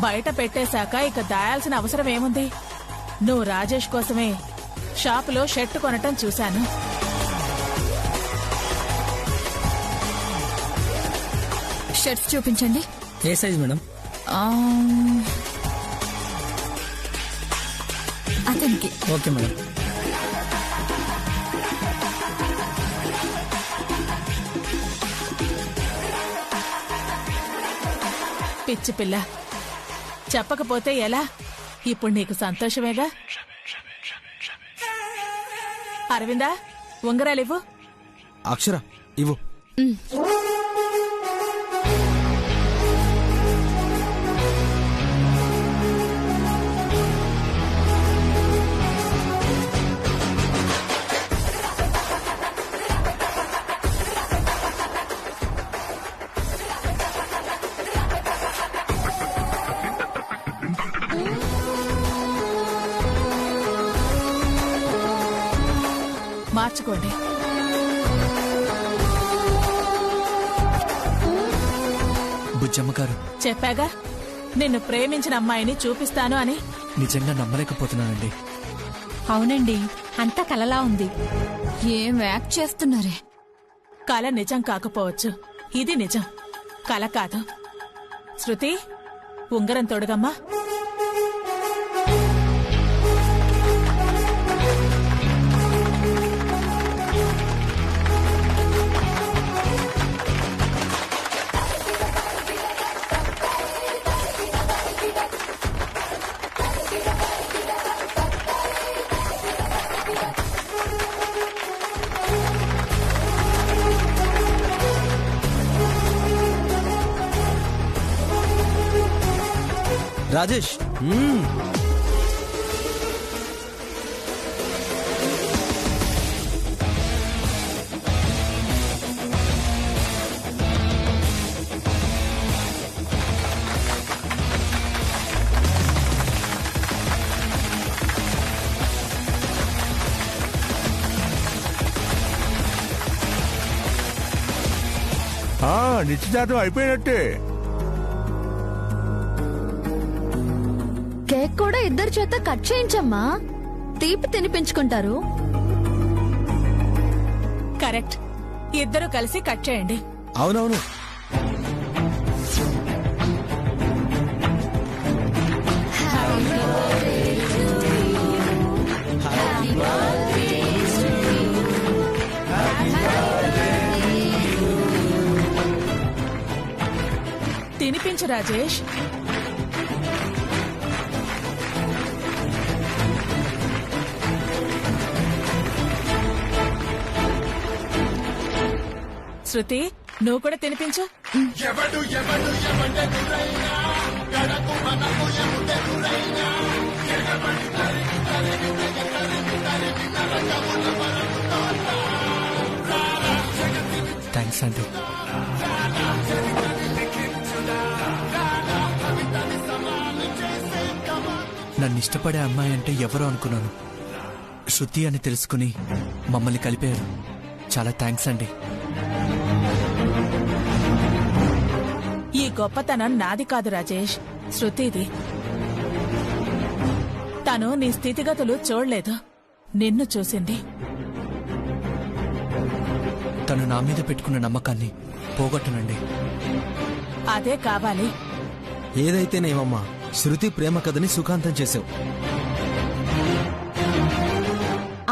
బయట పెట్టేశాక ఇక దాయాల్సిన అవసరం ఏముంది? నువ్వు రాజేష్ కోసమే షాపులో షర్ట్ కొనటం చూశాను. షర్ట్స్ చూపించండి. ఏ సైజ్ మేడం? అతనికి. Okay madam. పిచ్చి పిల్ల, చెప్పకపోతే ఎలా? ఇప్పుడు నీకు సంతోషమేగా? అరవిందా, ఉంగరాలివ్వు. అక్షర ఇవ్వు. మార్చుకోండి. బుజ్జమ్మ గారు, చెప్పాగా నిన్ను ప్రేమించిన అమ్మాయిని చూపిస్తాను అని. నిజంగా నమ్మలేకపోతున్నానండి. అవునండి, అంతా కలలా ఉంది. ఏం యాక్ట్ చేస్తున్నారే? కల నిజం కాకపోవచ్చు, ఇది నిజం, కల కాదు. శృతి, ఉంగరం తొడగమ్మా. రాజేష్, నిశ్చితార్థం అయిపోయినట్టే. కేక్ కూడా ఇద్దరి చేత కట్ చేయించమ్మా, తీపి తినిపించుకుంటారు. కరెక్ట్, ఇద్దరు కలిసి కట్ చేయండి. అవునవును. తినిపించు రాజేష్. శృతి, నువ్వు కూడా తినిపించు. థ్యాంక్స్ అండి. నన్ను ఇష్టపడే అమ్మాయి అంటే ఎవరో అనుకున్నాను. శృతి అని తెలుసుకుని మమ్మల్ని కలిపారు. చాలా థ్యాంక్స్ అండి. ఈ గొప్పతనం నాది కాదు రాజేష్, శృతిది. తను నీ స్థితిగతులు చూడలేదు, నిన్ను చూసింది. తను నా మీద పెట్టుకున్న నమ్మకాన్ని పోగొట్టనండి. అదే కావాలి. ఏదైతేనేమమ్మా, శృతి ప్రేమ కథని సుఖాంతం చేసావు.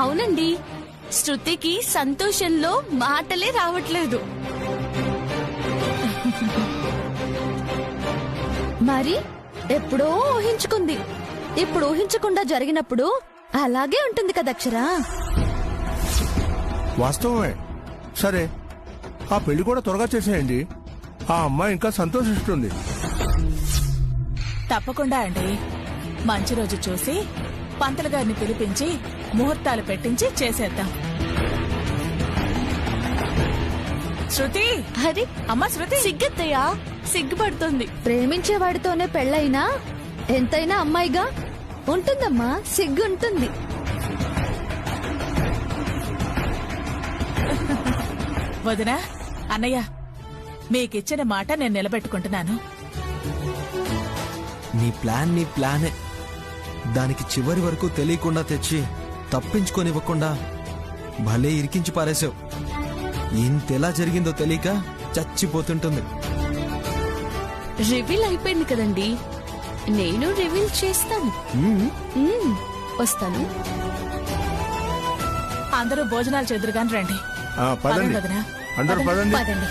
అవునండి, శృతికి సంతోషంలో మాటలే రావట్లేదు. మరి ఎప్పుడో ఊహించుకుంది, ఇప్పుడు ఊహించకుండా జరిగినప్పుడు అలాగే ఉంటుంది కదా అక్షరా. వాస్తవమే. సరే, ఆ పెళ్లి కూడా త్వరగా చేసేయండి. ఆ అమ్మాయి ఇంకా సంతోషిస్తుంది. తప్పకుండా అండి. మంచి రోజు చూసి పంతులు గారిని పిలిపించి ముహూర్తాలు పెట్టించి చేసేద్దాం. శృతి, అది అమ్మా శృతి, సిగ్గత్తయ్యా, సిగ్గుపడుతుంది. ప్రేమించేవాడితోనే పెళ్ళైనా ఎంతైనా అమ్మాయిగా ఉంటుందమ్మా, సిగ్గుంటుంది. వదినా, అన్నయ్య, మీకిచ్చిన మాట నేను నిలబెట్టుకుంటున్నాను. నీ ప్లానే. దానికి చివరి వరకు తెలియకుండా తెచ్చి తప్పించుకొనివ్వకుండా భలే ఇరికించి పారేశావు. ఇంతెలా జరిగిందో తెలియక చచ్చిపోతుంటుంది. రివీల్ అయిపోయింది కదండి, నేను రివీల్ చేస్తాను. వస్తాను. అందరూ భోజనాలు చెదురుగాని రండి. పదండి వదినా. అందరూ పదండి. పదండి.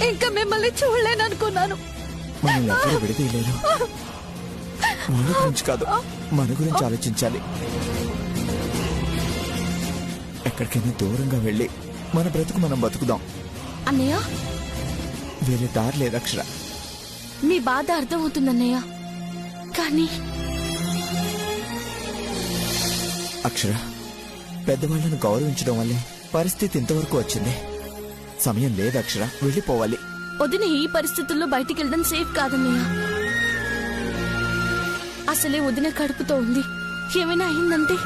ఇంకా మిమ్మల్ని చూడలేననుకున్నాను. మనల్ని ఎవరు విడదీయలేరు. మన గురించి కాదు, మన గురించి ఆలోచించాలి. ఎక్కడికైనా దూరంగా వెళ్ళి మన బ్రతుకు మనం బతుకుదాం. అన్నయ్య, వేరే దారి లేదు అక్షర. మీ బాధ అర్థమవుతుంది అన్నయ్య, కానీ అక్షర, పెద్దవాళ్ళను గౌరవించడం వల్లే పరిస్థితి ఇంతవరకు వచ్చింది. సమయం లేదు అక్షర, వెళ్ళిపోవాలి. వదిన ఈ పరిస్థితుల్లో బయటికి వెళ్ళడం సేఫ్ కాదన్నయ్య. అసలే వదిన కడుపుతో ఉంది, ఏమైనా అయిందంటే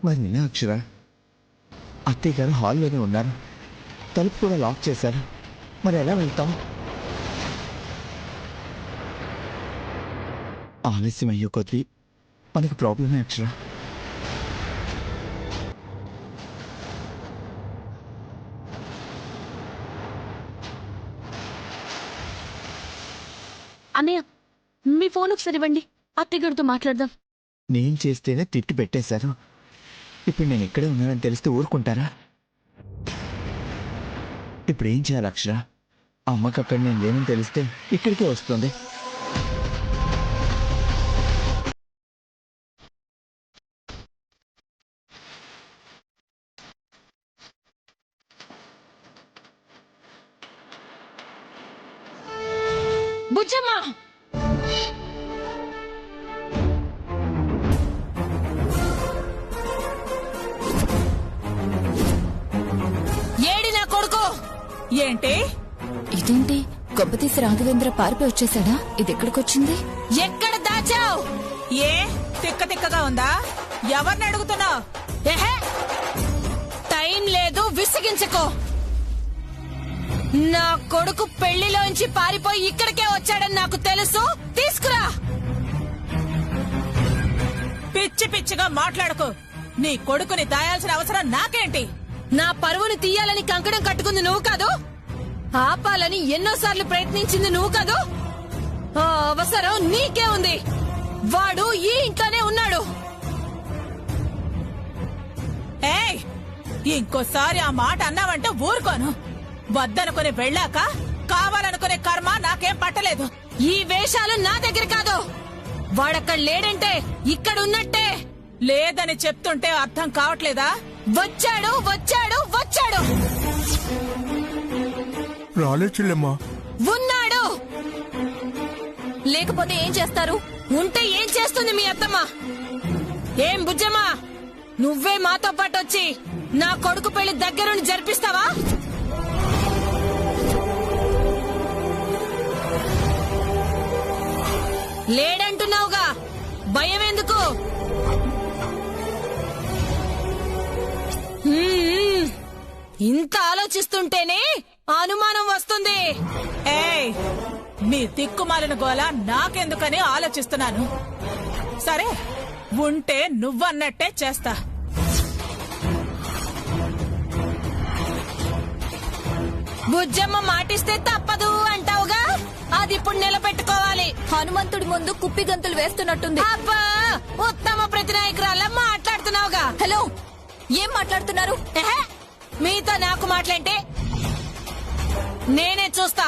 మరి నేనే అక్షర, అత్తయ్య గారు హాల్లోనే ఉన్నారు, తలుపు కూడా లాక్ చేశారు. మరి ఎలా వెళ్తాం? ఆలస్యం అయ్యే కొద్దీ మనకు ప్రాబ్లమే అక్షర. అన్నయ్య, మీ ఫోన్ ఒకసారి ఇవ్వండి, అత్తయ్యగారితో మాట్లాడదాం. నేను చేస్తేనే తిట్టి పెట్టేశారు. ఇప్పుడు నేను ఇక్కడే ఉన్నానని తెలిస్తే ఊరుకుంటారా? ఇప్పుడు ఏం చేయాలి అక్షర? అమ్మకి అక్కడ నేను లేనని తెలిస్తే ఇక్కడికే వస్తుంది. బుజ్జమ్మా, ఏడి నా కొడుకు? ఏంటి? ఇదేంటి, గొప్పతీసి రాఘవేంద్ర పారిపోయి వచ్చేసాడా? ఇది ఎక్కడికొచ్చింది? ఎక్కడ దాచావు? ఏ తిక్క తిక్కగా ఉందా? ఎవరిని అడుగుతున్నావు? టైం లేదు, విసిగించుకో. నా కొడుకు పెళ్లిలోంచి పారిపోయి ఇక్కడికే వచ్చాడని నాకు తెలుసు. తీసుకురా. పిచ్చి పిచ్చిగా మాట్లాడుకో. నీ కొడుకుని దాయాల్సిన అవసరం నాకేంటి? నా పరువుని తీయాలని కంకణం కట్టుకుంది నువ్వు కాదు? ఆపాలని ఎన్నోసార్లు ప్రయత్నించింది నువ్వు కాదు? ఆ అవసరం నీకే ఉంది. వాడు ఈ ఇంట్లోనే ఉన్నాడు. ఏయ్, ఇంకోసారి ఆ మాట అన్నావంటే ఊరుకోను. వద్దనుకుని వెళ్ళాక కావాలనుకునే కర్మ నాకేం పట్టలేదు. ఈ వేషాలు నా దగ్గర కాదు. వాడక్కడ లేడంటే ఇక్కడ ఉన్నట్టే. లేదని చెప్తుంటే అర్థం కావట్లేదా? వచ్చాడు వచ్చాడు వచ్చాడు. రాలేదు చెల్లెమ్మా. ఉన్నాడు. లేకపోతే ఏం చేస్తారు? ఉంటే ఏం చేస్తుంది మీ అత్తమ్మ? ఏం బుజ్జమ్మా, నువ్వే మాతో పాటు వచ్చి నా కొడుకు పెళ్లి దగ్గరుండి జరిపిస్తావా? లేడంటున్నావుగా, భయం ఎందుకు? ఇంత ఆలోచిస్తుంటేనే అనుమానం వస్తుంది. ఏయ్, మీ దిక్కుమాలిన గోల నాకెందుకని ఆలోచిస్తున్నాను. సరే, ఉంటే నువ్వన్నట్టే చేస్తా. బుజ్జమ్మ మాటిస్తే తప్పదు అంటావుగా, అది ఇప్పుడు నిలబెట్టుకోవాలి. హనుమంతుడి ముందు కుప్పి గంతులు వేస్తున్నట్టుంది. అబ్బా, ఉత్తమ ప్రతినాయకురాలా మాట్లాడుతున్నావుగా. హలో, ఏం మాట్లాడుతున్నారు? ఎహె, మీతో నాకు మాట్లాంటే నేనే చూస్తా.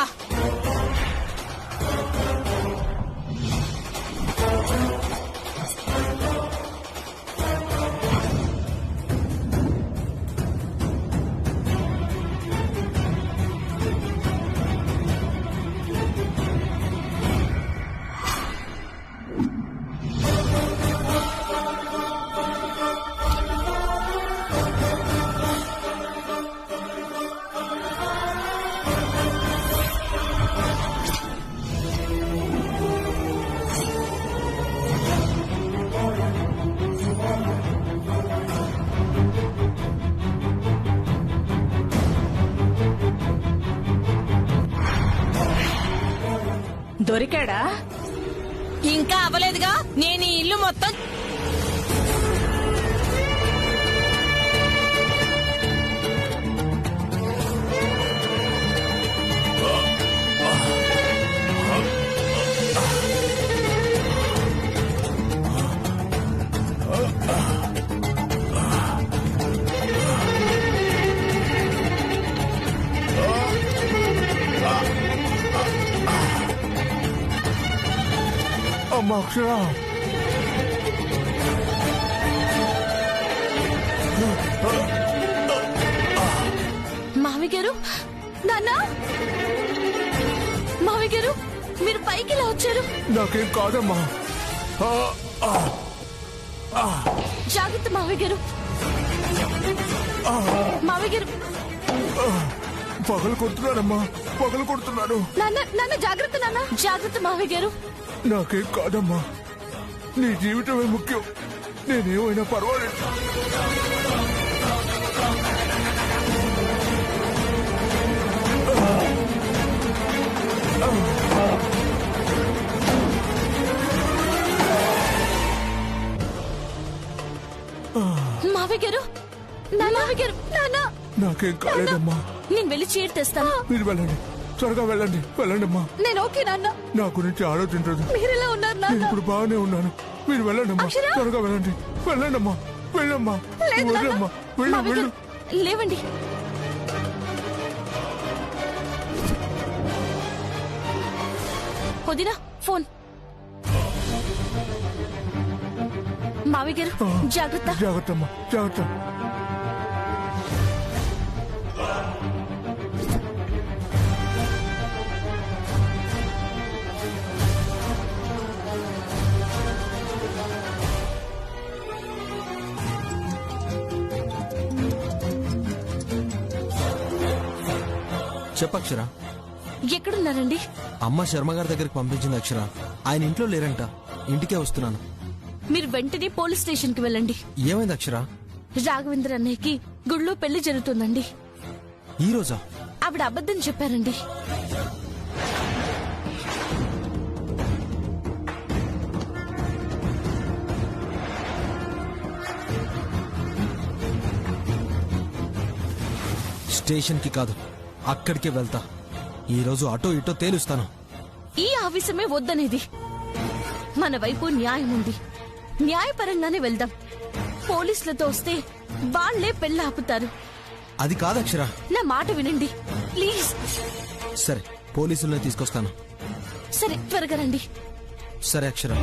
దొరికాడా? ఇంకా అవ్వలేదుగా. నేను ఈ ఇల్లు మొత్తం అమ్మ అక్షర, మావి గారు, నాన్న, మావి గారు, మీరు పైకి ఇలా వచ్చారు. నాకేం కాదమ్మా. జాగ్రత్త మావి గారు. మావి గారు, పగలు కొడుతున్నానమ్మా, పగలు కొడుతున్నాను. నాన్న, నాన్న జాగ్రత్త, నాన్న జాగ్రత్త మావి గారు. నాకేం కాదమ్మా, నీ జీవితమే ముఖ్యం. నేనేమైనా పర్వాలేదు. మావి గారు, మావి గారు, నాన్న, నాకేం కాలేదమ్మా. నేను వెళ్ళి చీర తెస్తాను. మీరు వెళ్ళండి, త్వరగా వెళ్ళండి, వెళ్ళండి అమ్మా. నేను ఓకే నాన్న. నా గురించి ఆలోచించదు. మీరెలా ఉన్నారు నేను నాన్న? ఇప్పుడు బాగానే ఉన్నాను. మీరు వెళ్ళండి అమ్మా, అక్షర? త్వరగా వెళ్ళండి, వెళ్ళండి అమ్మా, వెళ్ళమ్మా, లేదు నాన్న. వెళ్ళమ్మా, వెళ్ళు, మావి వెళ్ళు. గారు, లేవండి. వదినా ఫోన్. మావి గారు జాగ్రత్త. జాగ్రత్త అమ్మా, జాగ్రత్త. చెప్పక్షర. ఎక్కడున్నారండి? అమ్మ శర్మ గారి దగ్గరికి పంపించింది అక్షర. ఆయన ఇంట్లో లేరంట, ఇంటికే వస్తున్నాను. మీరు వెంటనే పోలీస్ స్టేషన్ కి వెళ్ళండి. ఏమైంది అక్షర? రాఘవేంద్ర అన్నయ్యకి గుళ్ళో పెళ్లి జరుగుతుందండి. ఈ రోజా? ఆవిడ అబద్ధం చెప్పారండి. స్టేషన్ కి కాదు, అక్కడికే వెళ్తా. ఈ రోజు అటో ఇటో తేలుస్తాను. ఈ ఆవేశమే వద్దనేది. మన వైపు న్యాయం ఉంది, న్యాయపరంగానే వెళ్దాం. పోలీసులతో వస్తే వాళ్లే పెళ్లి ఆపుతారు. అది కాదక్షర. నా మాట వినండి ప్లీజ్. సరే, పోలీసుల్ని తీసుకొస్తాను. సరే, త్వరగా రండి. సరే అక్షర.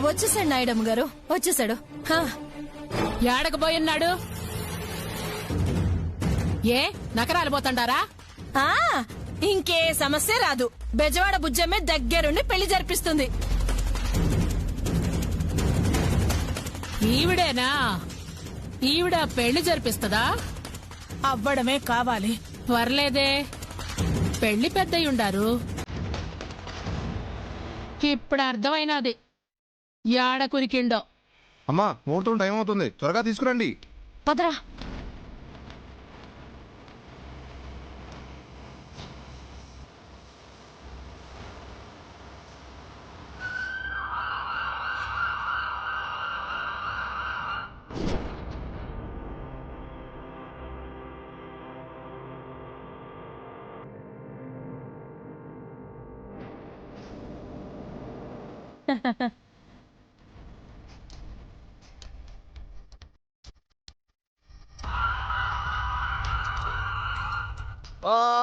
వచ్చేసాడు నాయుడమ్మ గారు, వచ్చేసాడు. ఏడకపోయిన్నాడు? ఏ నకరాలు పోతండారా? ఇంకే సమస్య రాదు. బెజవాడ బుజ్జమ్మే దగ్గరుండి పెళ్లి జరిపిస్తుంది. ఈవిడేనా? ఈవిడ పెళ్లి జరిపిస్తదా? అవ్వడమే కావాలి. త్వరలేదే, పెళ్లి పెద్దయుండారు. ఇప్పుడు అర్థమైనది యాడ కురికిండో. అమ్మా, ముహూర్తం టైం అవుతుంది, త్వరగా తీసుకురండి. పదరా.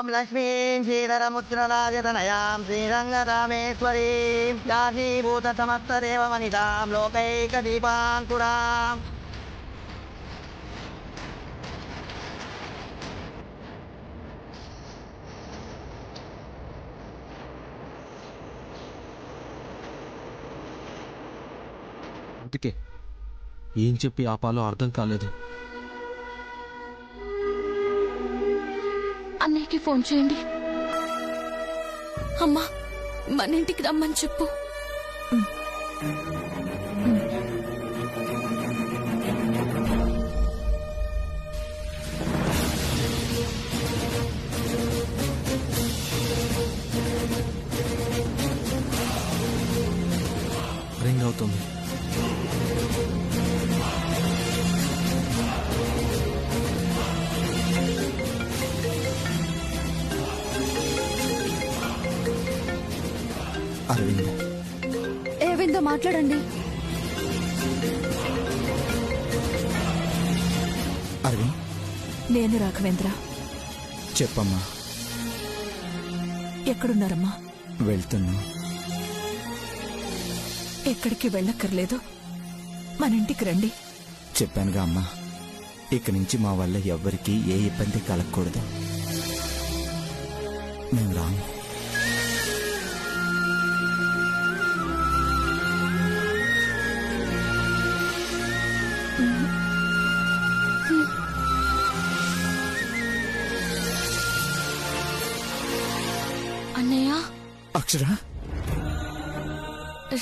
ఓం లక్ష్మీం శ్రీధరముద్రరాజతనయాం శ్రీరంగరామేశ్వరీం దాసీభూత సమస్తదేవమనితాం లోకైక దీపాంకురాం. అందుకే ఏం చెప్పి ఆపాలో అర్థం కాలేదు. అన్నయ్యకి ఫోన్ చేయండి. అమ్మా మన ఇంటికి రమ్మని చెప్పు. రింగ్ అవుతుంది. అరవింద్, ఏవిందో మాట్లాడండి. అరవింద్ నేను రాఘవేంద్ర. చెప్పమ్మా. ఎక్కడున్నారమ్మా? వెళ్తున్నా. ఎక్కడికి వెళ్ళక్కర్లేదు, మన ఇంటికి రండి. చెప్పానుగా అమ్మా, ఇక నుంచి మా వల్ల ఎవ్వరికీ ఏ ఇబ్బంది కలగకూడదు. మేము రాము. అన్నయ్య అక్షర,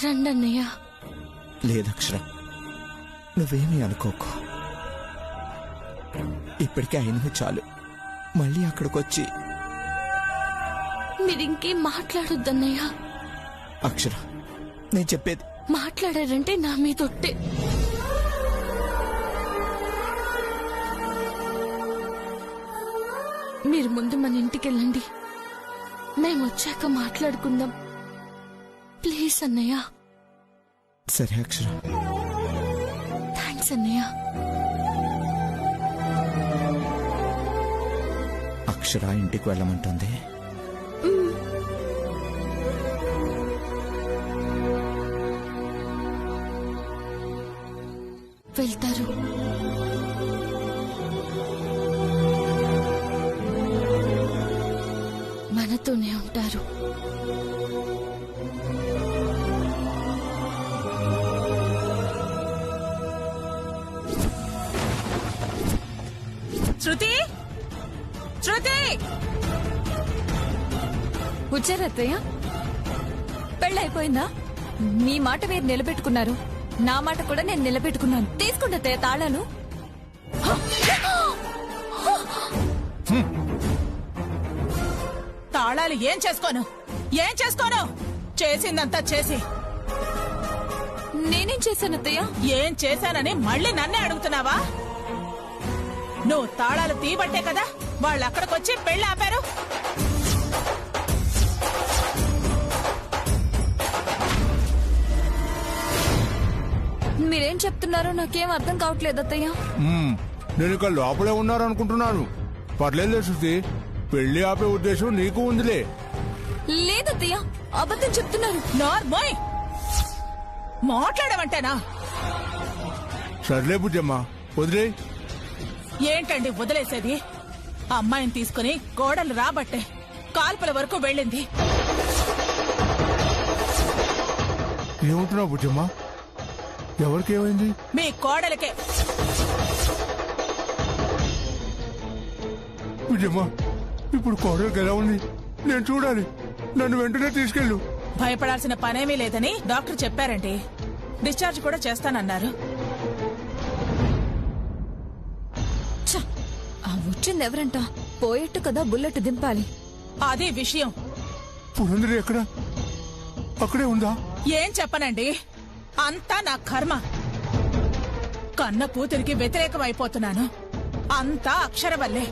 రండి అన్నయ్య. లేదక్షర, నువ్వేమీ అనుకోకు. ఇప్పటికే అయినవి చాలు. మళ్ళీ అక్కడికొచ్చి మీరింకేం మాట్లాడొద్దన్నయ్య. అక్షర, నేను చెప్పేది. మాట్లాడారంటే నా మీద ఒట్టే. మీరు ముందు మన ఇంటికి వెళ్ళండి, మేము వచ్చాక మాట్లాడుకుందాం. ప్లీజ్ అన్నయ్య. సరే అక్షర. థ్యాంక్స్ అన్నయ్య. అక్షర ఇంటికి వెళ్ళమంటుంది. వెళ్తారు. మనతోనే ఉంటారు. శృతి, శృతి! వచ్చారత్తయ్య? పెళ్ళైపోయిందా? మీ మాట మీరు నిలబెట్టుకున్నారు, నా మాట కూడా నేను నిలబెట్టుకున్నాను. తీసుకుంటా అత్తయ్య తాళాలు. తాళాలు ఏం చేసుకోను, ఏం చేసుకోను? చేసిందంతా చేసి నేనేం చేశాను అత్తయ్య? ఏం చేశానని మళ్ళీ నన్నే అడుగుతున్నావా? నువ్వు తాళాలు తీయబట్టే కదా వాళ్ళు అక్కడికొచ్చి పెళ్లి ఆపారు. మీరేం చెప్తున్నారో నాకేం అర్థం కావట్లేదు అత్తయ్య. నేను ఇక లోపలే ఉన్నారనుకుంటున్నాను. పర్లేదు శృతి, పెళ్లి ఆపే ఉద్దేశం నీకు ఉందిలే. లేదత్తయ్య, అబద్ధం చెప్తున్నారు. నార్మోయ్, మాట్లాడమంటేనా? సర్లే బుజ్జమ్మ, వదిలే. ఏంటండి వదిలేసేది? అమ్మాయిని తీసుకుని కోడలు రాబట్టే కాల్పుల వరకు వెళ్ళింది. ఏమంటున్నావు బుజ్జమ్మ? ఎవరికేమైంది? మీ కోడలికే. బుజ్జమ్మ, ఇప్పుడు కోడలికి ఎలా ఉంది? నేను చూడాలి. నన్ను వెంటనే తీసుకెళ్ళు. భయపడాల్సిన పనేమీ లేదని డాక్టర్ చెప్పారండి. డిశ్చార్జ్ కూడా చేస్తానన్నారు. ఆ వచ్చింది ఎవరంట? పోయేట్టు కదా బుల్లెట్ దింపాలి. అదే విషయం. పురందరి ఎక్కడ? అక్కడే ఉందా? ఏం చెప్పనండి, అంతా నా కర్మ. కన్న కూతురికి వ్యతిరేకం అయిపోతున్నాను. అంతా అక్షర వల్లే.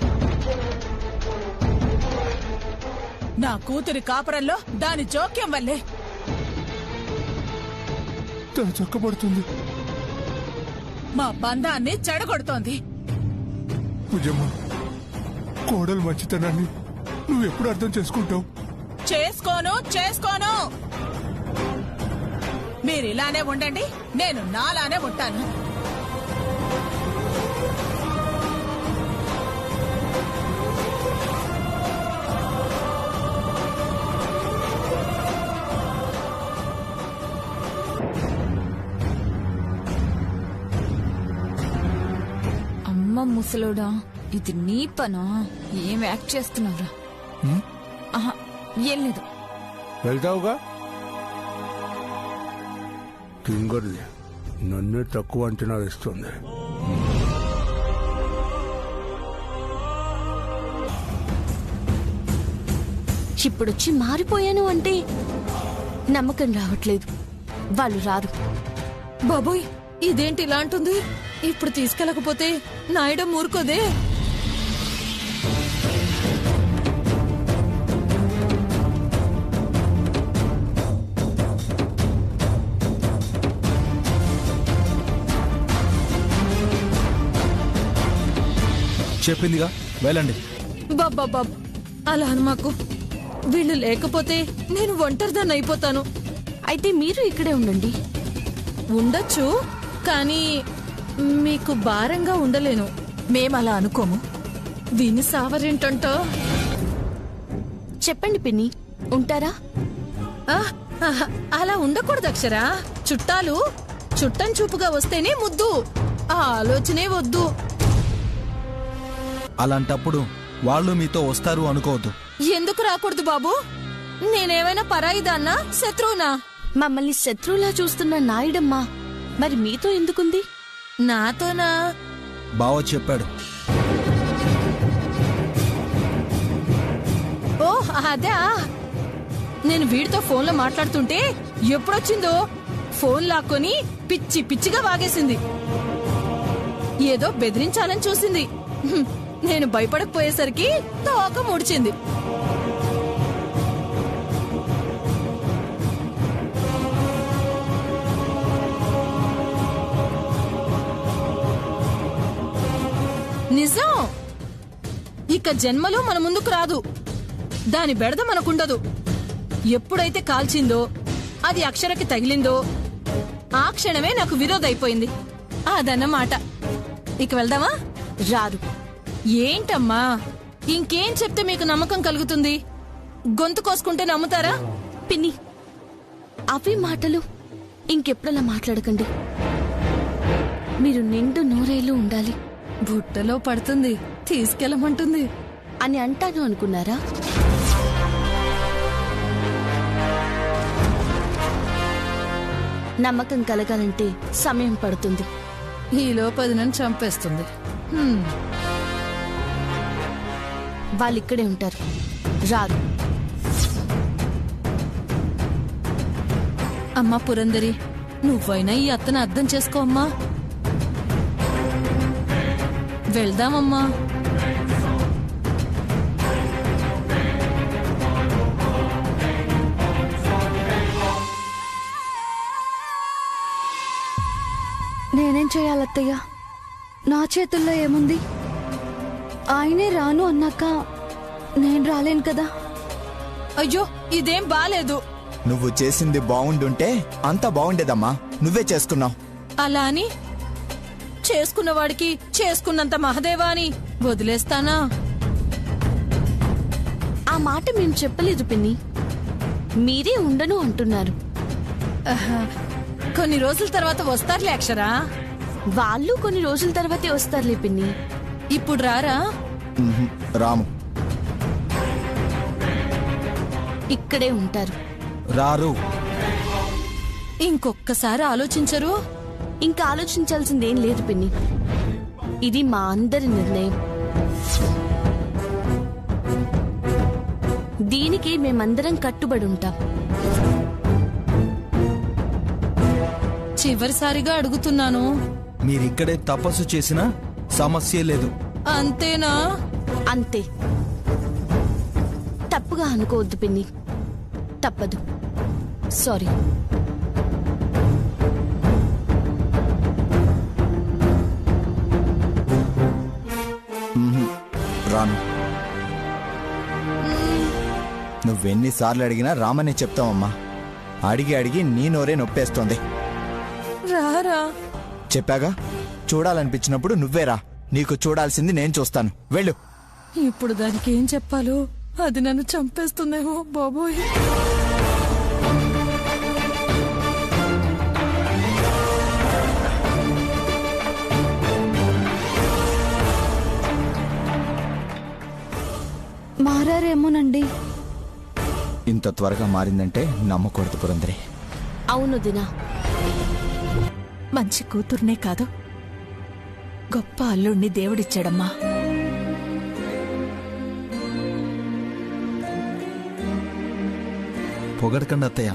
నా కూతురి కాపురంలో దాని జోక్యం వల్లే. తను చక్కబడుతుంది. మా బంధాన్ని చెడగొడుతోంది. పూజమ్మ, కోడలు మంచితనాన్ని నువ్వు ఎప్పుడు అర్థం చేసుకుంటావు? చేసుకోను. మీరు ఇలానే ఉండండి, నేను నాలానే ఉంటాను. అమ్మ ముసలోడా, ఇది నీ పనా? ఏం యాక్ట్ చేస్తున్నావురా? ఆహా, ఏం లేదు. వెళ్తావుగా? తింగర్ది నన్నే తక్కువ అంచనా వేస్తుంది. ఇప్పుడొచ్చి మారిపోయాను అంటే నమ్మకం రావట్లేదు. వాళ్ళు రారు. బాబోయ్, ఇదేంటి ఇలా అంటుంది? ఇప్పుడు తీసుకెళ్ళకపోతే నాయడం ఊరుకోదే. చెప్పిందిగా, వెళ్ళండి. బాబా అలా అని మాకు, వీళ్ళు లేకపోతే నేను ఒంటరిదాన్ని అయిపోతాను. అయితే మీరు ఇక్కడే ఉండండి. ఉండొచ్చు, కానీ మీకు భారంగా ఉండలేను. మేమలా అనుకోము. విని సావరేంటంట. చెప్పండి పిన్ని, ఉంటారా? అలా ఉండకూడదు అక్షరా. చుట్టాలు చుట్టం చూపుగా వస్తేనే ముద్దు. ఆ ఆలోచనే వద్దు. అలాంటప్పుడు వాళ్ళు మీతో వస్తారు అనుకోవద్దు. ఎందుకు రాకూడదు బాబు? నేనేమైనా పరాయిదాన్నా, శత్రువునా? మమ్మల్ని శత్రువులా చూస్తున్న నాయుడమ్మ మరి మీతో ఎందుకుంది? నాతోనా? బావ చెప్పాడు. ఓ అదే. నేను వీడితో ఫోన్లో మాట్లాడుతుంటే ఎప్పుడొచ్చిందో ఫోన్ లాక్కొని పిచ్చి పిచ్చిగా వాగేసింది. ఏదో బెదిరించాలని చూసింది. నేను భయపడకపోయేసరికి తోక ముడిచింది. నిజం. ఇక జన్మలో మన ముందుకు రాదు. దాని బెడద మనకుండదు. ఎప్పుడైతే కాల్చిందో, అది అక్షరకి తగిలిందో ఆ క్షణమే నాకు విరోధైపోయింది. అదన్నమాట. ఇక వెళ్దామా? రారు. ఏంటమ్మా, ఇంకేం చెప్తే మీకు నమ్మకం కలుగుతుంది? గొంతు కోసుకుంటే నమ్ముతారా? పిన్ని, అవి మాటలు ఇంకెప్పుడలా మాట్లాడకండి. మీరు నిండు నూరేళ్లు ఉండాలి. బుట్టలో పడుతుంది, తీసుకెళ్ళమంటుంది అని అంటాను అనుకున్నారా? నమ్మకం కలగాలంటే సమయం పడుతుంది. ఈలో 10 నన్ను చంపేస్తుంది. వాళ్ళిక్కడే ఉంటారు, రారు. అమ్మా పురందరి, నువ్వైనా ఈ అత్తను అర్థం చేసుకో అమ్మా. వెళ్దామమ్మా. నేనేం చేయాలత్తయ్య? నా చేతుల్లో ఏముంది? ఆయనే రాను అన్నాక నేను రాలేను కదా. అయ్యో, ఇదేం బాలేదు. నువ్వు చేసింది బాగుండుంటే అంతా బాగుండేదమ్మా. నువ్వే చేసుకున్నావు. అలా అని చేసుకున్నవాడికి చేసుకున్నంత మహదేవా అని వదిలేస్తానా? ఆ మాట మేం చెప్పలేదు పిన్ని. మీరే ఉండను అంటున్నారు. కొన్ని రోజుల తర్వాత వస్తారులే అక్షరా. వాళ్ళు కొన్ని రోజుల తర్వాతే వస్తారులే పిన్ని. ఇప్పుడు రారా? రాము. ఇక్కడే ఉంటారు. రారు. ఇంకొక్కసారి ఆలోచించరు? ఇంకా ఆలోచించాల్సిందేం లేదు పిన్ని. ఇది మా అందరి నిర్ణయం. దీనికి మేమందరం కట్టుబడి ఉంటాం. చివరిసారిగా అడుగుతున్నాను. మీరిక్కడే తపస్సు చేసినా సమస్య లేదు. అంతేనా? అంతే. తప్పుగా అనుకోవద్దు పిన్ని. తప్పదు. సారీ. రాను. నువ్వెన్నిసార్లు అడిగినా రామనే చెప్తావమ్మా. అడిగి అడిగి నీ నోరే నొప్పేస్తోంది. రారా. చెప్పాగా, చూడాలనిపించినప్పుడు నువ్వేరా. నీకు చూడాల్సింది నేను చూస్తాను. వెళ్ళు. ఇప్పుడు దానికి ఏం చెప్పాలో అది నన్ను చంపేస్తుందేమో బాబోయ్. మారారేమోనండి. ఇంత త్వరగా మారిందంటే నమ్మకూడదు పురందరి. అవును దినా. మంచి కూతుర్నే కాదు, గొప్ప అల్లుణ్ణి దేవుడిచ్చాడమ్మా. పొగడకండి అత్తయ్య,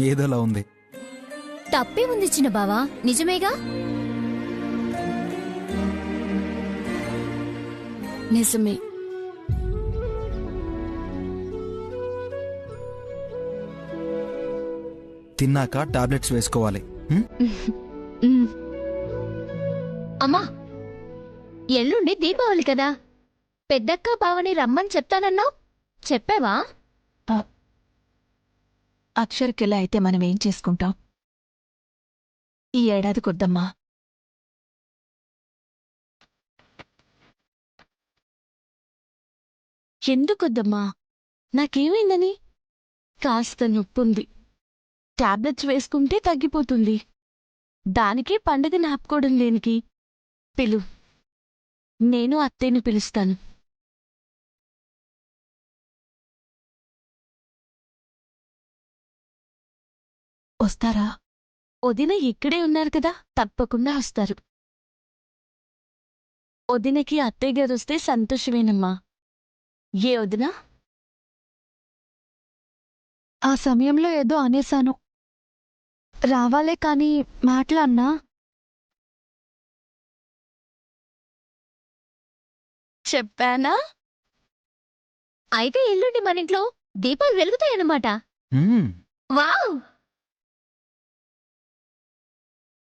ఏదోలా ఉంది. తప్పే ఉంది చిన్న బావా, నిజమేగా. నిజమే. తిన్నాక టాబ్లెట్స్ వేసుకోవాలి. అమ్మా, ఎల్లుండి దీపావళి కదా, పెద్దక్క బావని రమ్మని చెప్తానన్నావు, చెప్పావా? అక్షరకిలా అయితే మనం ఏం చేసుకుంటాం? ఈ ఏడాది కొద్దమ్మా. ఎందుకొద్దమ్మా? నాకేమైందని? కాస్త నొప్పుంది, టాబ్లెట్స్ వేసుకుంటే తగ్గిపోతుంది. దానికి పండగ నాపుకోవడం దేనికి? పిలు, నేను అత్తయ్యని పిలుస్తాను. వస్తారా? వదిన ఇక్కడే ఉన్నారు కదా, తప్పకుండా వస్తారు. వదినకి అత్తయ్య గారు వస్తే సంతోషమేనమ్మా. ఏ వదినా? ఆ సమయంలో ఏదో అనేశాను. రావాలే కానీ మాట్లాడినా. చెప్పానా? అయితే ఎల్లుండి మన ఇంట్లో దీపాలు వెలుగుతాయన్నమాట. వావ్!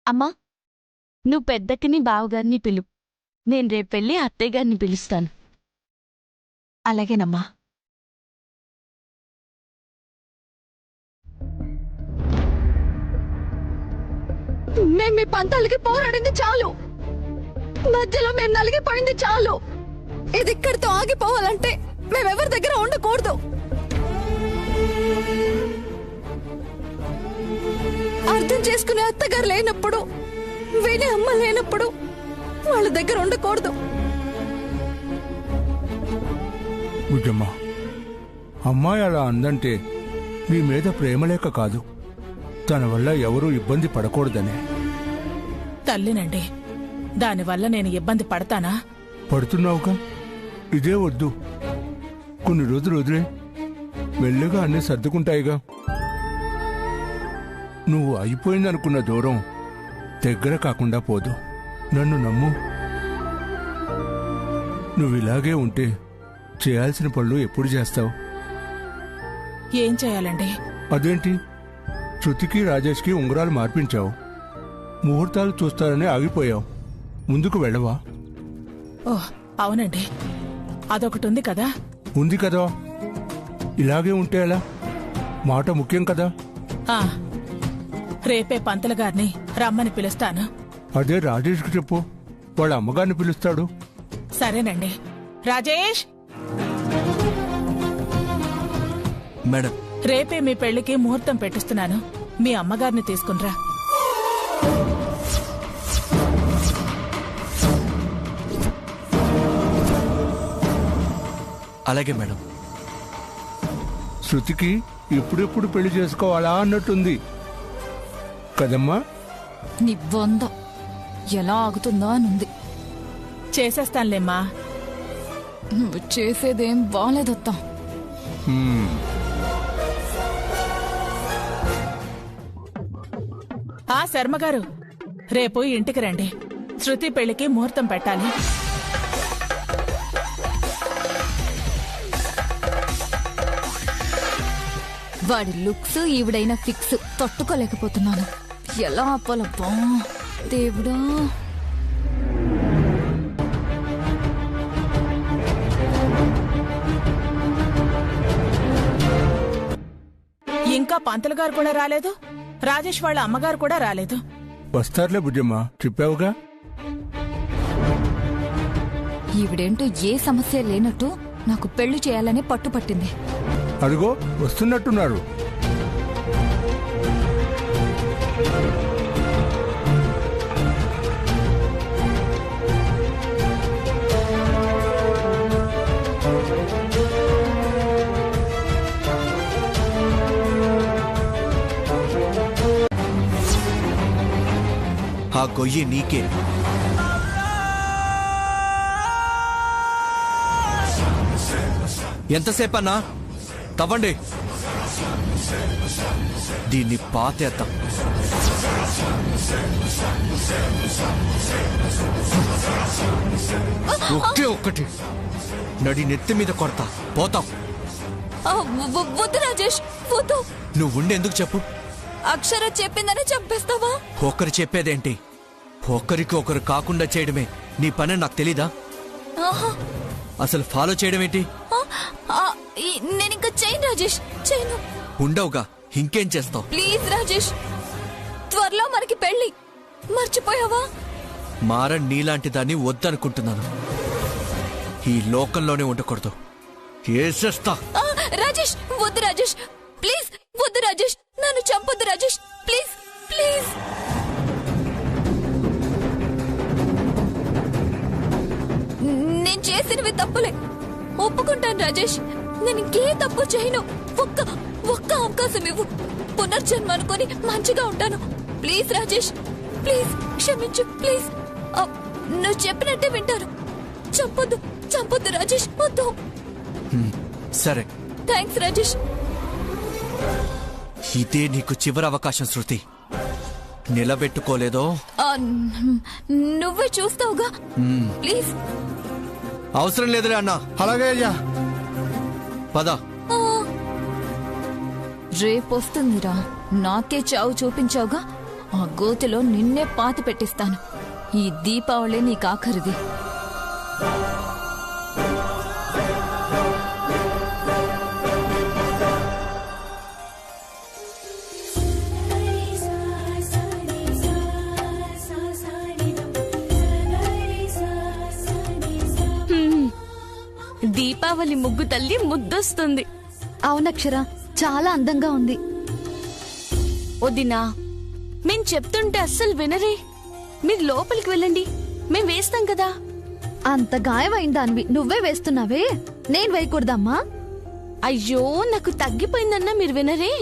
అమ్మా, నువ్వు పెద్దక్కని బావగారిని పిలు. నేను రేపెళ్ళి అత్తయ్య గారిని పిలుస్తాను. అలాగేనమ్మా. మేం మీ పంతాలకి పోరాడింది చాలు. మధ్యలో మేము నలిగిపోయింది చాలు. ఇది ఇక్కడితో ఆగిపోవాలంటే మేమెవరి దగ్గర ఉండకూడదు. అర్థం చేసుకునే అత్తగారు లేనప్పుడు, వినే అమ్మ లేనప్పుడు వాళ్ళ దగ్గర ఉండకూడదు. బుజ్జమ్మ, అమ్మాయి అలా అందంటే నీ మీద ప్రేమలేక కాదు, తన వల్ల ఎవరూ ఇబ్బంది పడకూడదనే. తల్లినండి, దానివల్ల నేను ఇబ్బంది పడతానా? పడుతున్నావుగా, ఇదే వద్దు. కొన్ని రోజులు వదిలే, మెల్లగా అన్నీ సర్దుకుంటాయిగా. నువ్వు అయిపోయిందనుకున్న దూరం దగ్గర కాకుండా పోదు. నన్ను నమ్ము. నువ్విలాగే ఉంటే చేయాల్సిన పనులు ఎప్పుడు చేస్తావు? ఏం చేయాలండి? అదేంటి, శృతికి రాజేష్కి ఉంగరాలు మార్పించావు, ముహూర్తాలు చూస్తారని ఆగిపోయావు. ముందుకు వెళ్ళవా? ఓహ్ అవునండి, అదొకటి ఉంది కదా. ఉంది కదా, ఇలాగే ఉంటే ఎలా? మాట ముఖ్యం కదా. ఆ, రేపే పంతులు గారిని రమ్మని పిలుస్తాను. అదే రాజేష్కి చెప్పు, వాళ్ళ అమ్మగారిని పిలుస్తాడు. సరేనండి. రాజేష్, మేడం, రేపే మీ పెళ్లికి ముహూర్తం పెట్టిస్తున్నాను. మీ అమ్మగారిని తీసుకునిరా. అలాగే మేడం. శృతికి ఇప్పుడెప్పుడు పెళ్లి చేసుకోవాలా అన్నట్టుంది కదమ్మా? నీ బొంద ఎలా ఆగుతుందో అనుంది. చేసేస్తానులేమ్మా. నువ్వు చేసేదేం బాలేదత్తా. ఆ శర్మగారు, రేపు ఇంటికి రండి. శృతి పెళ్లికి ముహూర్తం పెట్టాలి. వాడి లుక్స్ ఈవిడైనా ఫిక్స్ తట్టుకోలేకపోతున్నాను. ఎలా ఆపాలబ్బా దేవుడా. ఇంకా పంతులు గారు కూడా రాలేదు, రాజేష్ వాళ్ళ అమ్మగారు కూడా రాలేదు. వస్తారులే బుజ్జమ్మ, చెప్పావుగా. ఈవిడేంటో ఏ సమస్య లేనట్టు నాకు పెళ్లి చేయాలని పట్టుపట్టింది. అదిగో వస్తున్నట్టున్నారు. ఆ గొయ్యి నీకే. ఎంతసేపన్నా? తవ్వండి, దీన్ని పాతేద్దాం. ఒకే ఒక్కటి నడి నెత్తి మీద కొడతా, పోతాం. వద్దు రాజేష్, వద్దు. నువ్వు ఉండేందుకు చెప్పు. అక్షర చెప్పిందని చంపేస్తావా? ఒకరు చెప్పేదేంటి, ఒకరికి ఒకరు కాకుండా చేయడమే నీ పని. నాకు తెలీదా? అసలు ఫాలో చేయడం ఏంటి? నేను ఇంకా చేయను రాజేష్, చేయను. ఉండవుగా, ఇంకేం చేస్తావు? ప్లీజ్ రాజేష్, త్వరలో మనకి పెళ్లి. మర్చిపోయావా? మారన్ నీలాంటి దాన్ని వద్దనుకుంటున్నాను. ఈ లోకంలోనే ఉండకూడదు. ఏసేస్తా. రాజేష్ వద్దు రాజేష్, ప్లీజ్ వద్దు రాజేష్, నన్ను చంపొద్దు రాజేష్, ప్లీజ్ ప్లీజ్. నేను చేసినవి తప్పులే, ఒప్పుకుంటాను రాజేష్. నేను ఇంకే తప్పు చేయను. ఒక్క అవకాశం ఇవ్వు, పునర్జన్మ అనుకొని మంచిగా ఉంటాను. ప్లీజ్ రాజేష్, ప్లీజ్ క్షమించు, ప్లీజ్. నువ్వు చెప్పినట్టే వింటాను. చంపొద్దు రాజేష్, వద్దు. సరే, థ్యాంక్స్ రాజేష్. ఇదే నీకు చివరి అవకాశం శృతి. నిలబెట్టుకోలేదో నువ్వే చూస్తావుగా. ప్లీజ్. అవసరం లేదులే అన్నా. అలాగే అయ్యా. పద. రేపొస్తుందిరా, నాకే చావు చూపించావుగా, ఆ గోతిలో నిన్నే పాతి పెట్టిస్తాను. ఈ దీపావళి నీకు ఆఖరిది. దీపావళి ముగ్గు తల్లి ముద్దొస్తుంది. అవునక్షర, చాలా అందంగా ఉంది. వదినా, మేం చెప్తుంటే అస్సలు వినరే. మీరు లోపలికి వెళ్ళండి, మేం వేస్తాం కదా. అంత గాయమైంది దానివి నువ్వే వేస్తున్నావే, నేను వేయకూడదమ్మా? అయ్యో, నాకు తగ్గిపోయిందన్నా మీరు వినరే.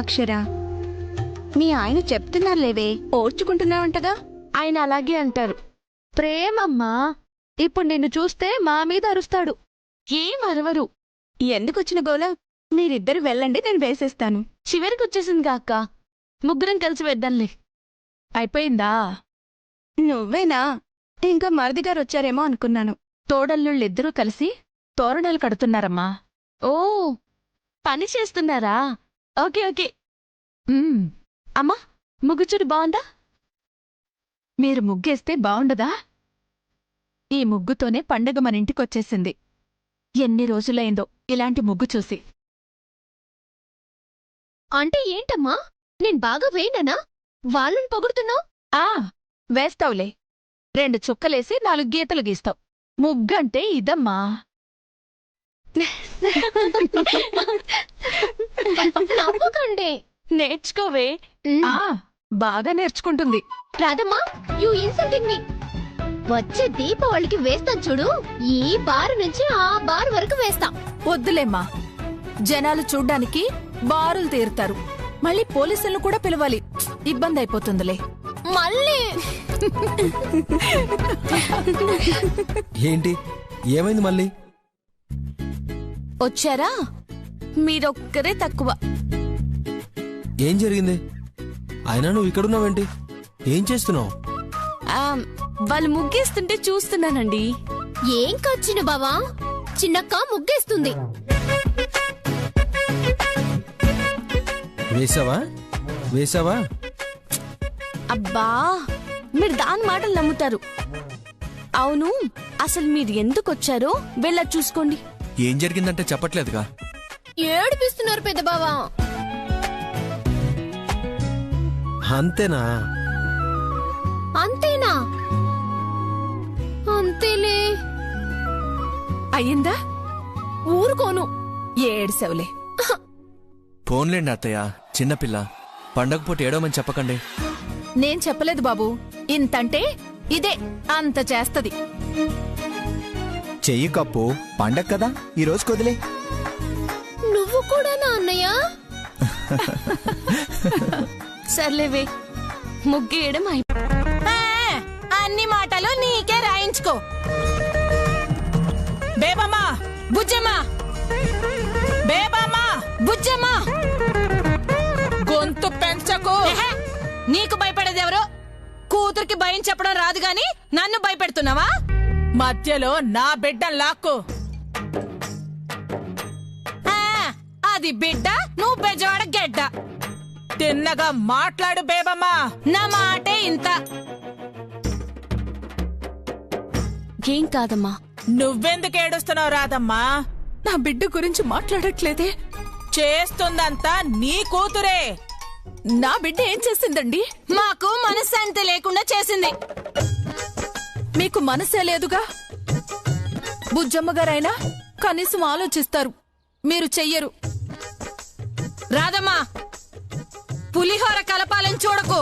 అక్షర, మీ ఆయన చెప్తున్నారులేవే, ఓర్చుకుంటున్నావంటగా. ఆయన అలాగే అంటారు. ప్రేమమ్మా, ఇప్పుడు నిన్ను చూస్తే మా మీద అరుస్తాడు. ఏం అరవరు. ఎందుకొచ్చిన గోల? మీరిద్దరు వెళ్ళండి, నేను వేసేస్తాను. చివరికి వచ్చేసిందిగా అక్క, ముగ్గురం కలిసి వేద్దాంలే. అయిపోయిందా? నువ్వేనా? ఇంకా మరిది గారు వచ్చారేమో అనుకున్నాను. తోడల్లుళ్ళిద్దరూ కలిసి తోరణాలు కడుతున్నారమ్మా. ఓ, పని చేస్తున్నారా? Okay okay. అమ్మా, ముగ్గుచుడు బాగుందా? మీరు ముగ్గేస్తే బావుండదా? ఈ ముగ్గుతోనే పండగ మన ఇంటికొచ్చేసింది. ఎన్ని రోజులైందో ఇలాంటి ముగ్గు చూసి. అంటే ఏంటమ్మా, నేను బాగా వేయనా? వాళ్ళని పొగుడుతున్నావు? వేస్తావులే. 2 చుక్కలేసి 4 గీతలు గీస్తావు. ముగ్గంటే ఇదమ్మా. నవ్వకండి, నేర్చుకోవే. బాగా నేర్చుకుంటుంది. రాదమ్మా, యు ఇన్సల్టింగ్ మీ. వచ్చే దీపావళికి వేస్తాను చూడు, ఈ బారు నుంచి ఆ బారు వరకు వేస్తా. వద్దులేమ్మా, జనాలు చూడ్డానికి బారులు తీరుతారు. మళ్ళీ పోలీసులను కూడా పిలవాలి, ఇబ్బంది అయిపోతుందిలే. మళ్ళీ ఏంటి, ఏమైంది మళ్ళీ? వచ్చారా? మీరొక్కరే తక్కువ. ఏం జరిగింది? అయినా నువ్వు ఇక్కడున్నావేంటి? ఏం చేస్తున్నావు? వాళ్ళు ముగ్గేస్తుంటే చూస్తున్నానండి. ఏం కాచిన బావా, చిన్నక్క ముగ్గేస్తుంది. వేసావా? అబ్బా, మీరు దాని మాటలు నమ్ముతారు. అవును, అసలు మీరు ఎందుకొచ్చారో వెళ్ళా చూసుకోండి. ఏం జరిగిందంటే చెప్పట్లేదుగా. ఏడిపిస్తున్నారు పెద్ద బావా. అంతేనా? అంతేనా? అంతేలే. అయ్యిందా? ఊరుకోను. ఏడ్సవులే. ఫోన్లేండి అత్తయ్య, చిన్నపిల్ల. పండగ పూట ఏడవమని చెప్పకండి. నేను చెప్పలేదు బాబు. ఇంతంటే ఇదే అంత చేస్తది. చెయ్యి కప్పు, పండగ కదా ఈ రోజు కొదిలే. నువ్వు కూడా నా అన్నయ్య? సర్లేవే, ముగ్గేయడం అన్ని మాటలు నీకే రాయించుకో. బేబమ్మా, బుజ్జమ్మా, బేబమ్మా, బుజ్జమ్మా, గొంతు పెంచకు. నీకు భయపడేదెవరో? కూతురికి భయం చెప్పడం రాదు గాని నన్ను భయపెడుతున్నావా? మధ్యలో నా బిడ్డను లాక్కు. అది బిడ్డ, నువ్వు బెజవాడ గెడ్డ. తిన్నగా మాట్లాడు బేబమ్మా. నా మాటే ఇంత. ఏం కాదమ్మా. నువ్వెందుకు ఏడుస్తున్నావు రాదమ్మా? నా బిడ్డ గురించి మాట్లాడట్లేదే. చేస్తుందంతా నీ కూతురే. నా బిడ్డ ఏం చేసిందండి? మాకు మనశ్శాంతి లేకుండా చేసింది. మీకు మనసే లేదుగా? బుజ్జమ్మగారైనా కనీసం ఆలోచిస్తారు, మీరు చెయ్యరు. రాదమ్మా, పులిహోర కలపాలని చూడకు.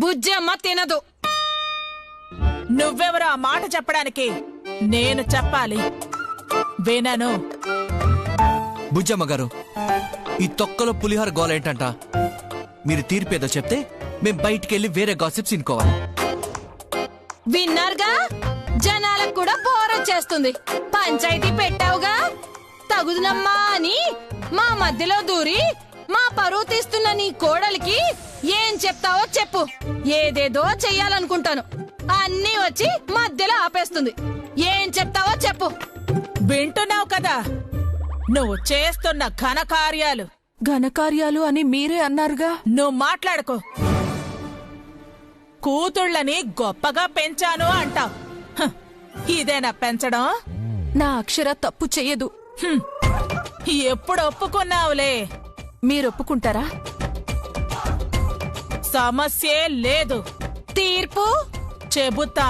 బుజ్జమ్మ తినదు. నువ్వెవరు ఆ మాట చెప్పడానికి? నేను చెప్పాలి. వినను. బుజ్జమ్మ గారు, ఈ తొక్కలో పులిహోర గోల ఏంటంట? మీరు తీర్పేదో చెప్తే మేం బయటికెళ్ళి వేరే గాసిప్స్ ఇనుకోవాలి. విన్నారుగా? జనాలకు కూడా బోరొచ్చేస్తుంది. పంచాయతీ పెట్టావుగా, తగుదునమ్మా అని మా మధ్యలో దూరి మా పరువు తీస్తున్న నీ కోడలికి ఏం చెప్తావో చెప్పు. ఏదేదో చెయ్యాలనుకుంటాను, అన్నీ వచ్చి మధ్యలో ఆపేస్తుంది. ఏం చెప్తావో చెప్పు. వింటున్నావు కదా నువ్వు చేస్తున్న ఘనకార్యాలు. ఘనకార్యాలు అని మీరే అన్నారుగా. నువ్వు మాట్లాడుకో. కూతుళ్ళని గొప్పగా పెంచాను అంటావు. ఇదేనా పెంచడం? నా అక్షర తప్పు చెయ్యదు. ఎప్పుడు ఒప్పుకున్నావులే. మీరొప్పుకుంటారా? సమస్యే లేదు. తీర్పు చెబుతా.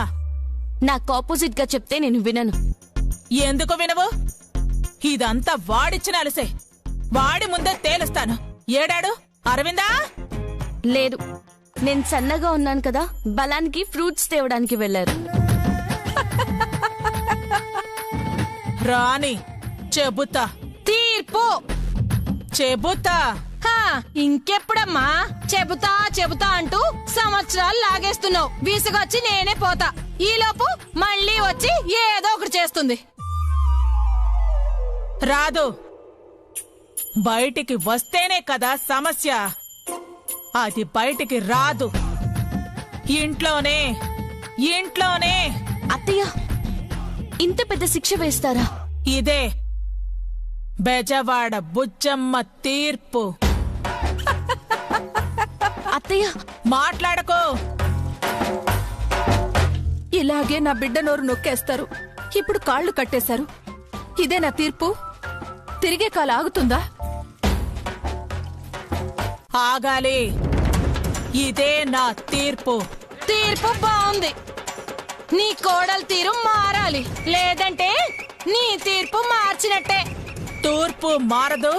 నాకు ఆపోజిట్ గా చెప్తే నేను వినను. ఎందుకు వినవు? ఇదంతా వాడిచ్చిన అలసే. వాడి ముందే తేలుస్తాను. ఏడాడు అరవిందా? లేదు, నేను సన్నగా ఉన్నాను కదా, బలానికి ఫ్రూట్స్ తేవడానికి వెళ్లారు. రాని చెబుతా. తీర్పు చెబుతా. ఇంకెప్పుడమ్మా చెబుతా చెబుతా అంటూ సంవత్సరాలు లాగేస్తున్నావు. విసుగొచ్చి నేనే పోతా. ఈలోపు మళ్ళీ వచ్చి ఏదో ఒకటి చేస్తుంది. రాదు. బయటికి వస్తేనే కదా సమస్య. అది బయటికి రాదు. ఇంట్లోనే ఇంట్లోనే. అత్తయ్య, ఇంత పెద్ద శిక్ష వేస్తారా? ఇదే బెజవాడ బుజ్జమ్మ తీర్పు. అత్తయ్య మాట్లాడకో. ఇలాగే నా బిడ్డ నోరు నొక్కేస్తారు. ఇప్పుడు కాళ్ళు కట్టేశారు. ఇదే నా తీర్పు. తిరిగే కాలు ఆగుతుందా? ఆగాలి. ఇదే నా తీర్పు. తీర్పు బాగుంది. నీ కోడలు తీరు మారాలి, లేదంటే నీ తీర్పు మార్చినట్టే. తూర్పు మారదు,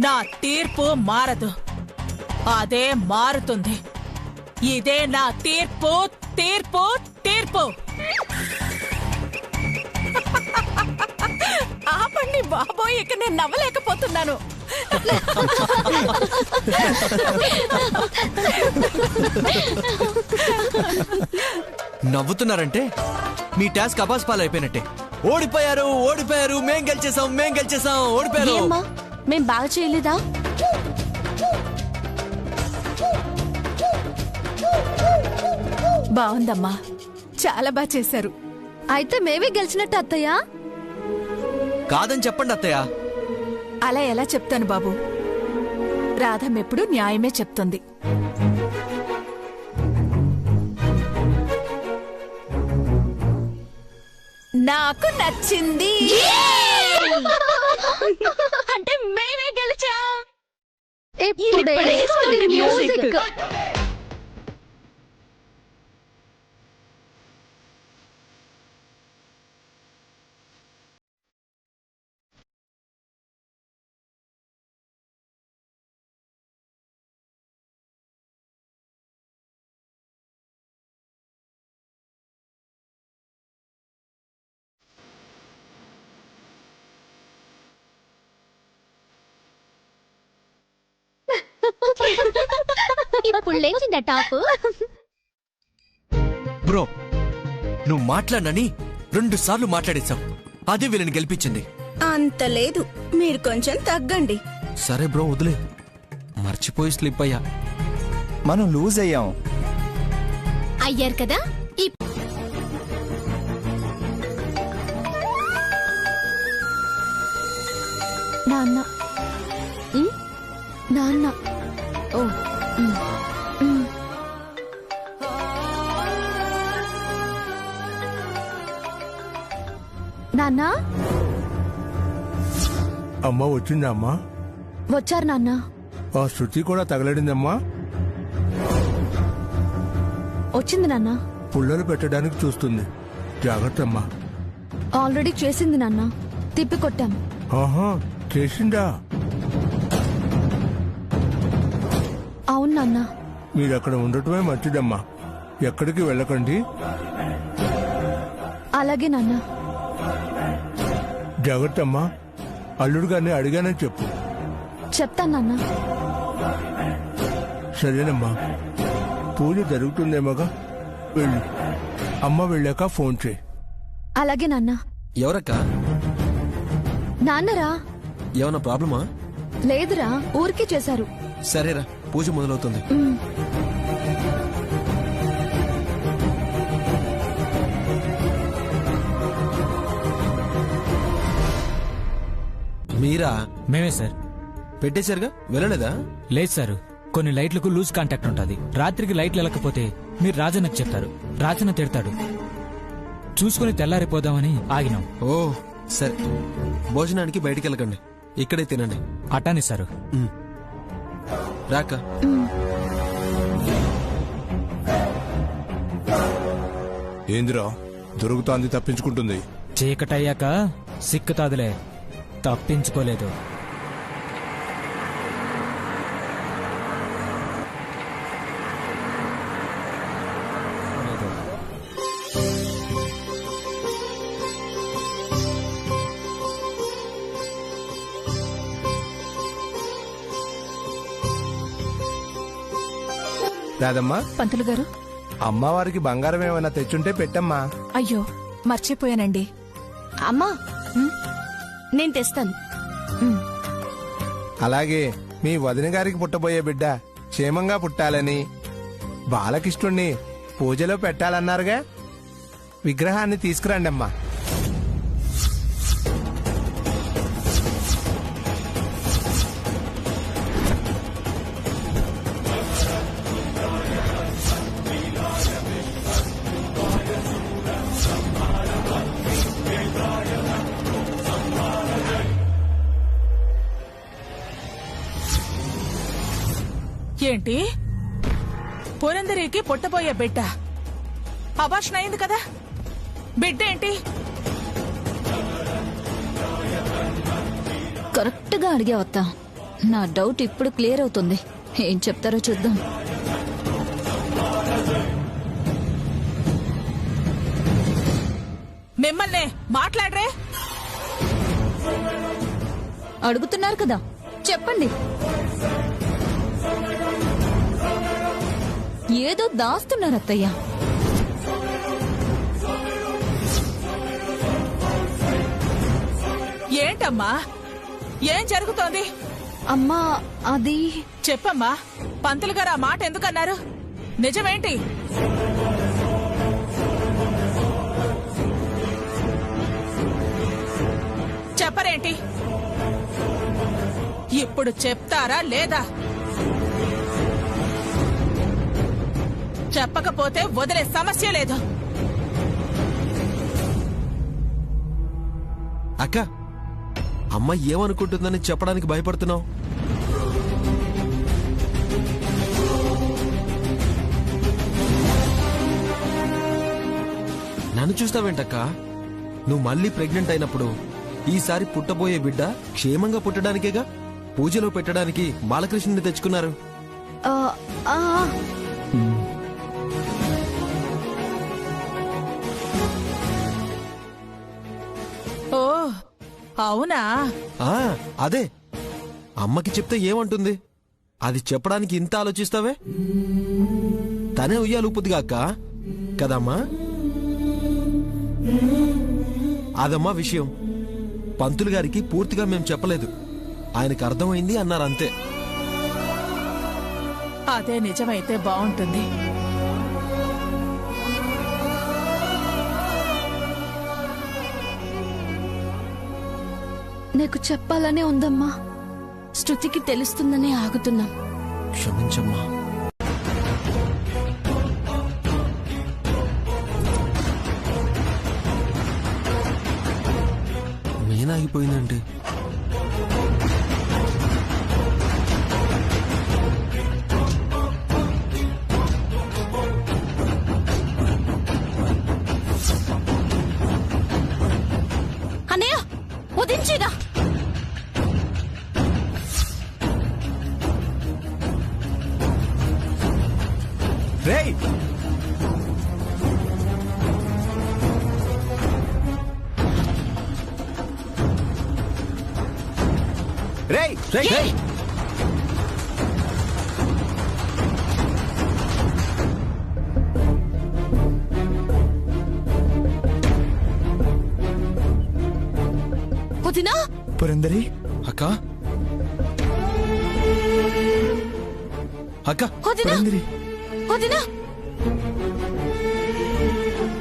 నా తీర్పు మారదు. అదే మారుతుంది. ఇదే నా తీర్పు. తీర్పు తీర్పు. ఆపండి బాబోయ్, ఇక నేను నవ్వలేకపోతున్నాను. నవ్వుతున్నారంటే మీ టాస్క్ అబాస్పాలు అయిపోయినట్టే. ఓడిపోయారు ఓడిపోయారు, మేం గెలిచేసాం మేం గెలిచేసాం, ఓడిపోయారు. ఏమ్మా, మేం బాగా చేయలేదా? బాగుందమ్మా, చాలా బాగా చేశారు. అయితే మేమే గెలిచినట్టు అత్తయ్య? కాదని చెప్పండి అత్తయ్య. అలా ఎలా చెప్తాను బాబు? రాధమ్మెప్పుడు న్యాయమే చెప్తుంది. నాకు నచ్చింది. అంటే మేమే గెలిచాం. ఇప్పుడే మ్యూజిక్. ఇప్పుడు లేచిందా టాప్? బ్రో నువ్వు మాట్లాడనని 2 సార్లు మాట్లాడేశాం. అదే వీళ్ళని గెలిపించింది. అంత లేదు, మీరు కొంచెం తగ్గండి. సరే బ్రో వదిలే, మర్చిపోయి స్లిప్ అయ్యా. మనం లూజ్ అయ్యాం. అయ్యారు కదా. నాన్న నాన్న ఓ నాన్న అమ్మ వచ్చిందా అమ్మా? వచ్చారు నాన్న. ఆ శృతి కూడా తగలడిందమ్మా. వచ్చింది నాన్న. పుల్లలు పెట్టడానికి చూస్తుంది, జాగ్రత్త అమ్మా. ఆల్రెడీ చేసింది నాన్న, తిప్పి కొట్టాం. ఆహా, చేసిందా? అవును నాన్న. మీరు అక్కడ ఉండటమే మంచిదమ్మా, ఎక్కడికి వెళ్ళకండి. అలాగే నాన్న. జాగ్రత్త అమ్మా. అల్లుడు గారిని అడిగానని చెప్పు. చెప్తాను నాన్న. సరేనమ్మా, పూజ జరుగుతుందేమోగా, వెళ్ళు. అమ్మ వెళ్ళాక ఫోన్ చేయి. అలాగే నాన్న. ఎవరక్క? నాన్నరా. ఏమన్నా ప్రాబ్లమా? లేదురా, ఊరికే చేశారు. సరేరా, పూజ మొదలవుతుంది. మీరా? మేమే సార్. పెట్టేశారుగా, వెళ్ళలేదా? లేదు సార్, కొన్ని లైట్లకు లూజ్ కాంటాక్ట్ ఉంటుంది. రాత్రికి లైట్లు వెళ్ళకపోతే మీరు రాజన్నకు చెప్తారు, రాజన్న తిడతాడు. చూసుకుని తెల్లారిపోదామని ఆగినాం. ఓ సరే, భోజనానికి బయటికి వెళ్ళకండి, ఇక్కడే తినండి. అటాని సారు. రాక ఏందిరా దొరుకుతాంది, తప్పించుకుంటుంది. చీకటయ్యాక సిక్కుతాదులే, తప్పించుకోలేదు. రాదమ్మా. పంతులు గారు, అమ్మవారికి బంగారం ఏమైనా తెచ్చుంటే పెట్టమ్మా. అయ్యో మర్చిపోయానండి. అమ్మా, నేను తెస్తాను. అలాగే మీ వదిన గారికి పుట్టబోయే బిడ్డ క్షేమంగా పుట్టాలని, బాలకృష్ణుణ్ణి పూజలో పెట్టాలన్నారుగా, విగ్రహాన్ని తీసుకురండి అమ్మా. ఏంటి, పురందరికి పుట్టబోయే బిడ్డ అబార్షన్ అయింది కదా? బిడ్డ ఏంటి? కరెక్ట్ గా అడిగావత్తా. నా డౌట్ ఇప్పుడు క్లియర్ అవుతుంది. ఏం చెప్తారో చూద్దాం. మిమ్మల్ని మాట్లాడరే. అడుగుతున్నారు కదా, చెప్పండి. ఏదో దాస్తున్నారు అత్తయ్య. ఏంటమ్మా, ఏం జరుగుతోంది? అమ్మా అది చెప్పమ్మా. పంతులు గారు ఆ మాట ఎందుకన్నారు? నిజమేంటి? చెప్పరేంటి? ఇప్పుడు చెప్తారా లేదా? చెప్పకపోతే వదిలే సమస్య లేదు. అక్క, అమ్మ ఏమనుకుంటుందని చెప్పడానికి భయపడుతున్నావు? నన్ను చూస్తావేంటక్క? నువ్వు మళ్ళీ ప్రెగ్నెంట్ అయినప్పుడు ఈసారి పుట్టబోయే బిడ్డ క్షేమంగా పుట్టడానికేగా పూజలో పెట్టడానికి బాలకృష్ణుని తెచ్చుకున్నారు. ఓ అవునా? అదే అమ్మకి చెప్తే ఏమంటుంది? అది చెప్పడానికి ఇంత ఆలోచిస్తావే? తనే ఉయ్యాలు ఊపుద్దిగా అక్క, కదమ్మా? అదమ్మా విషయం. పంతులు గారికి పూర్తిగా మేం చెప్పలేదు, ఆయనకు అర్థమైంది అన్నారు అంతే. అదే నిజమైతే బాగుంటుంది. నాకు చెప్పాలనే ఉందమ్మా, శృతికి తెలుస్తుందనే ఆగుతున్నాం. క్షమించమ్మా. మేనాగిపోయిందంటే అన్నయ్య వదించిరా. రేయ్ రేయ్ రేయ్ రేయ్ వదినా. పురందరి అక్క, అక్క, వదినా. పురందరి వదినా.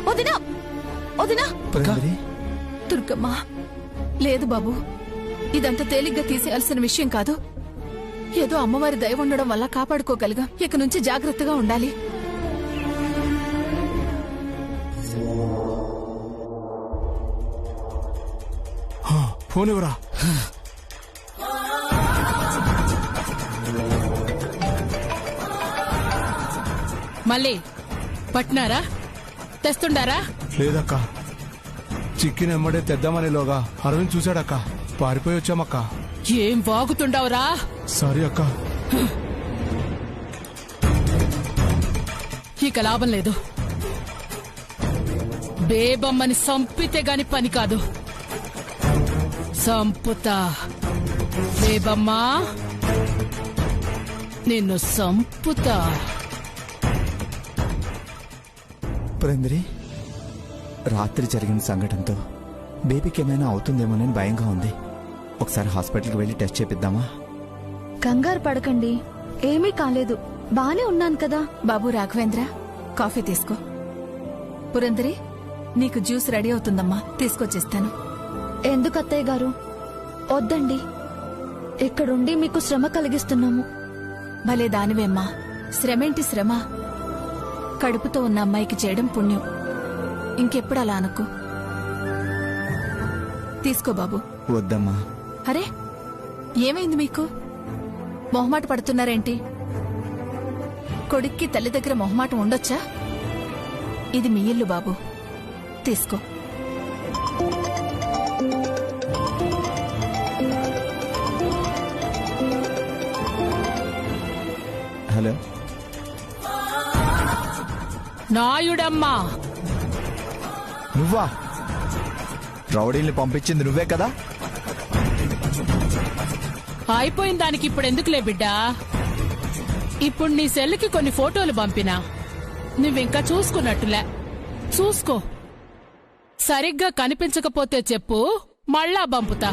వదినా. వదినా. పురందరి దుర్గమ్మ, లేదు బాబు, ఇదంతా తేలిగ్గా తీసేయాల్సిన విషయం కాదు. ఏదో అమ్మవారి దయ ఉండడం వల్ల కాపాడుకోగలిగా. ఇక నుంచి జాగ్రత్తగా ఉండాలి. ఫోన్ ఎవరా? మళ్ళీ పట్టినారా? తెస్తుండారా? లేదక్క, చిక్కిన ఎమ్మడే తెద్దామనేలోగా అరవింద్ చూశాడక్క, పారిపోయి వచ్చామక్క. ఏం వాగుతుండవురా? సారీ అక్క. ఇక లాభం లేదు. బేబమ్మని సంపితే గాని పని కాదు. సంపుతా. బేబమ్మా, నిన్ను సంపుతా. పురందరి, రాత్రి జరిగిన సంఘటనతో బేబీకి ఏమైనా అవుతుందేమోనని భయంగా ఉంది. ఒకసారి హాస్పిటల్కి వెళ్ళి టెస్ట్ చేపిద్దామా? కంగారు పడకండి, ఏమీ కాలేదు, బానే ఉన్నాను కదా. బాబు రాఘవేంద్ర, కాఫీ తీసుకో. పురందరి, నీకు జ్యూస్ రెడీ అవుతుందమ్మా, తీసుకొచ్చేస్తాను. ఎందుకు అత్తయ్య గారు? వద్దండి, ఇక్కడుండి మీకు శ్రమ కలిగిస్తున్నాము. భలే దానివేమ్మా, శ్రమేంటి శ్రమ? కడుపుతో ఉన్న అమ్మాయికి చేయడం పుణ్యం. ఇంకెప్పుడు అలా అనుకో. తీసుకో బాబు. వద్దమ్మా. అరే, ఏమైంది మీకు? మొహమాట పడుతున్నారేంటి? కొడుక్కి తల్లి దగ్గర మొహమాటం ఉండొచ్చా? ఇది మీ ఇల్లు బాబు, తీసుకో. హలో, నాయుడమ్మా. నువ్వా? రౌడీల్ని పంపించింది నువ్వే కదా? అయిపోయిన దానికి ఇప్పుడు ఎందుకులే బిడ్డా. ఇప్పుడు నీ సెల్లుకి కొన్ని ఫోటోలు పంపినా, నువ్వింకా చూసుకున్నట్టులే. చూసుకో. సరిగ్గా కనిపించకపోతే చెప్పు, మళ్ళా పంపుతా.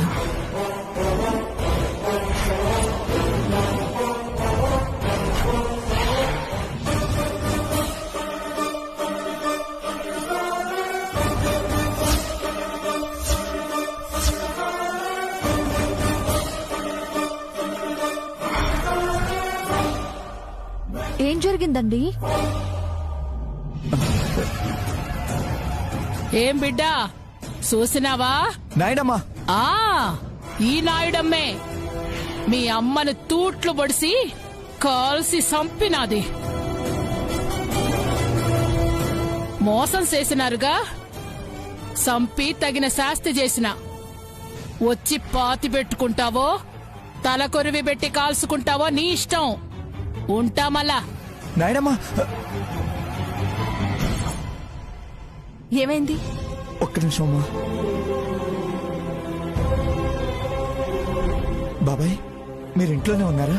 ఏం జరిగిందండి? ఏం బిడ్డా, చూసినావా? నాయనమ్మా. ఈ నాయుడమ్మే మీ అమ్మను తూట్లు పొడిసి కాల్సి సంపినాది. మోసం చేసినారుగా, సంపి తగిన శాస్తి చేసిన. వచ్చి పాతి పెట్టుకుంటావో తల కొరివి పెట్టి కాల్చుకుంటావో నీ ఇష్టం. ఉంటామల్లా. నాయనమ్మా, ఏమైంది? ఒక్క నిమిషం అమ్మా. బాబాయ్, మీరు ఇంట్లోనే ఉన్నారా?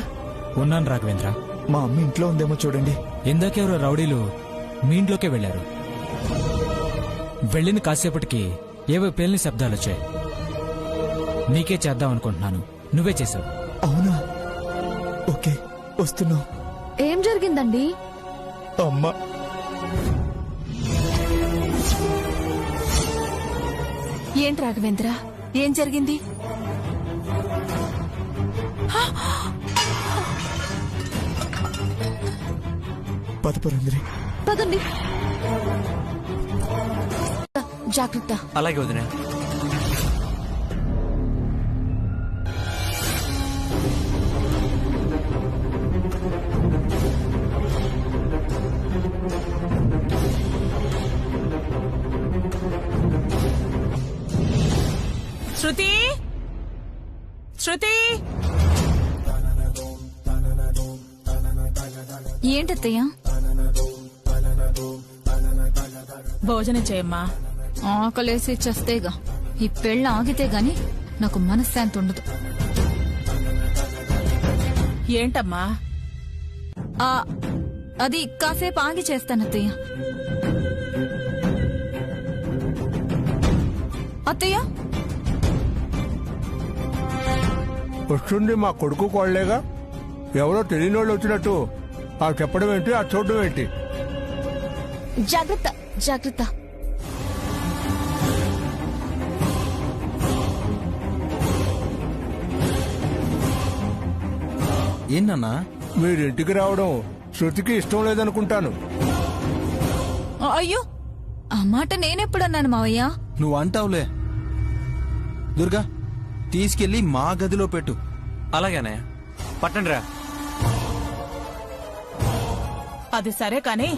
ఉన్నాను రాఘవేంద్ర. మా అమ్మ ఇంట్లో ఉందేమో చూడండి. ఇందాకెవరో రౌడీలు మీ ఇంట్లోకే వెళ్లారు. వెళ్ళిన కాసేపటికి ఏవో పేలిన శబ్దాలు వచ్చాయి. నీకే చేద్దాం అనుకుంటున్నాను, నువ్వే చేసావు. అవునా? ఓకే, వస్తున్నావు. ఏం జరిగిందండి? అమ్మా, ఏంటి రాఘవేంద్ర, ఏం జరిగింది? పదపురంద్రి, పదండి. జాగ్రత్త. అలాగే వదినా. శృతి, శృతి, ఏంటత్తయ్యా? భోజనం చేయమ్మా. ఆకలేసి చస్తేగా. ఈ పెళ్ళ ఆగితే గాని నాకు మనశ్శాంతి ఉండదు. ఏంటమ్మా? అది కాసేపు ఆగి చేస్తానత్తయ్య. అత్తయ్య, వస్తుంది మా కొడుకు కోడలేగా. ఎవరో తెలియని వాళ్ళు వచ్చినట్టు ఆ చెప్పడం ఏంటి, ఆ చూడడం ఏంటి? జాగ్రత్త, జాగ్రత్త. ఏంటన్నా మీరింటికి రావడం శృతికి ఇష్టం లేదనుకుంటాను. అయ్యో, ఆ మాట నేనెప్పుడన్నాను మావయ్య? నువ్వు అంటావులే. దుర్గా, తీసుకెళ్లి మా గదిలో పెట్టు. అలాగేనే, పట్టండిరా. అది సరే కాని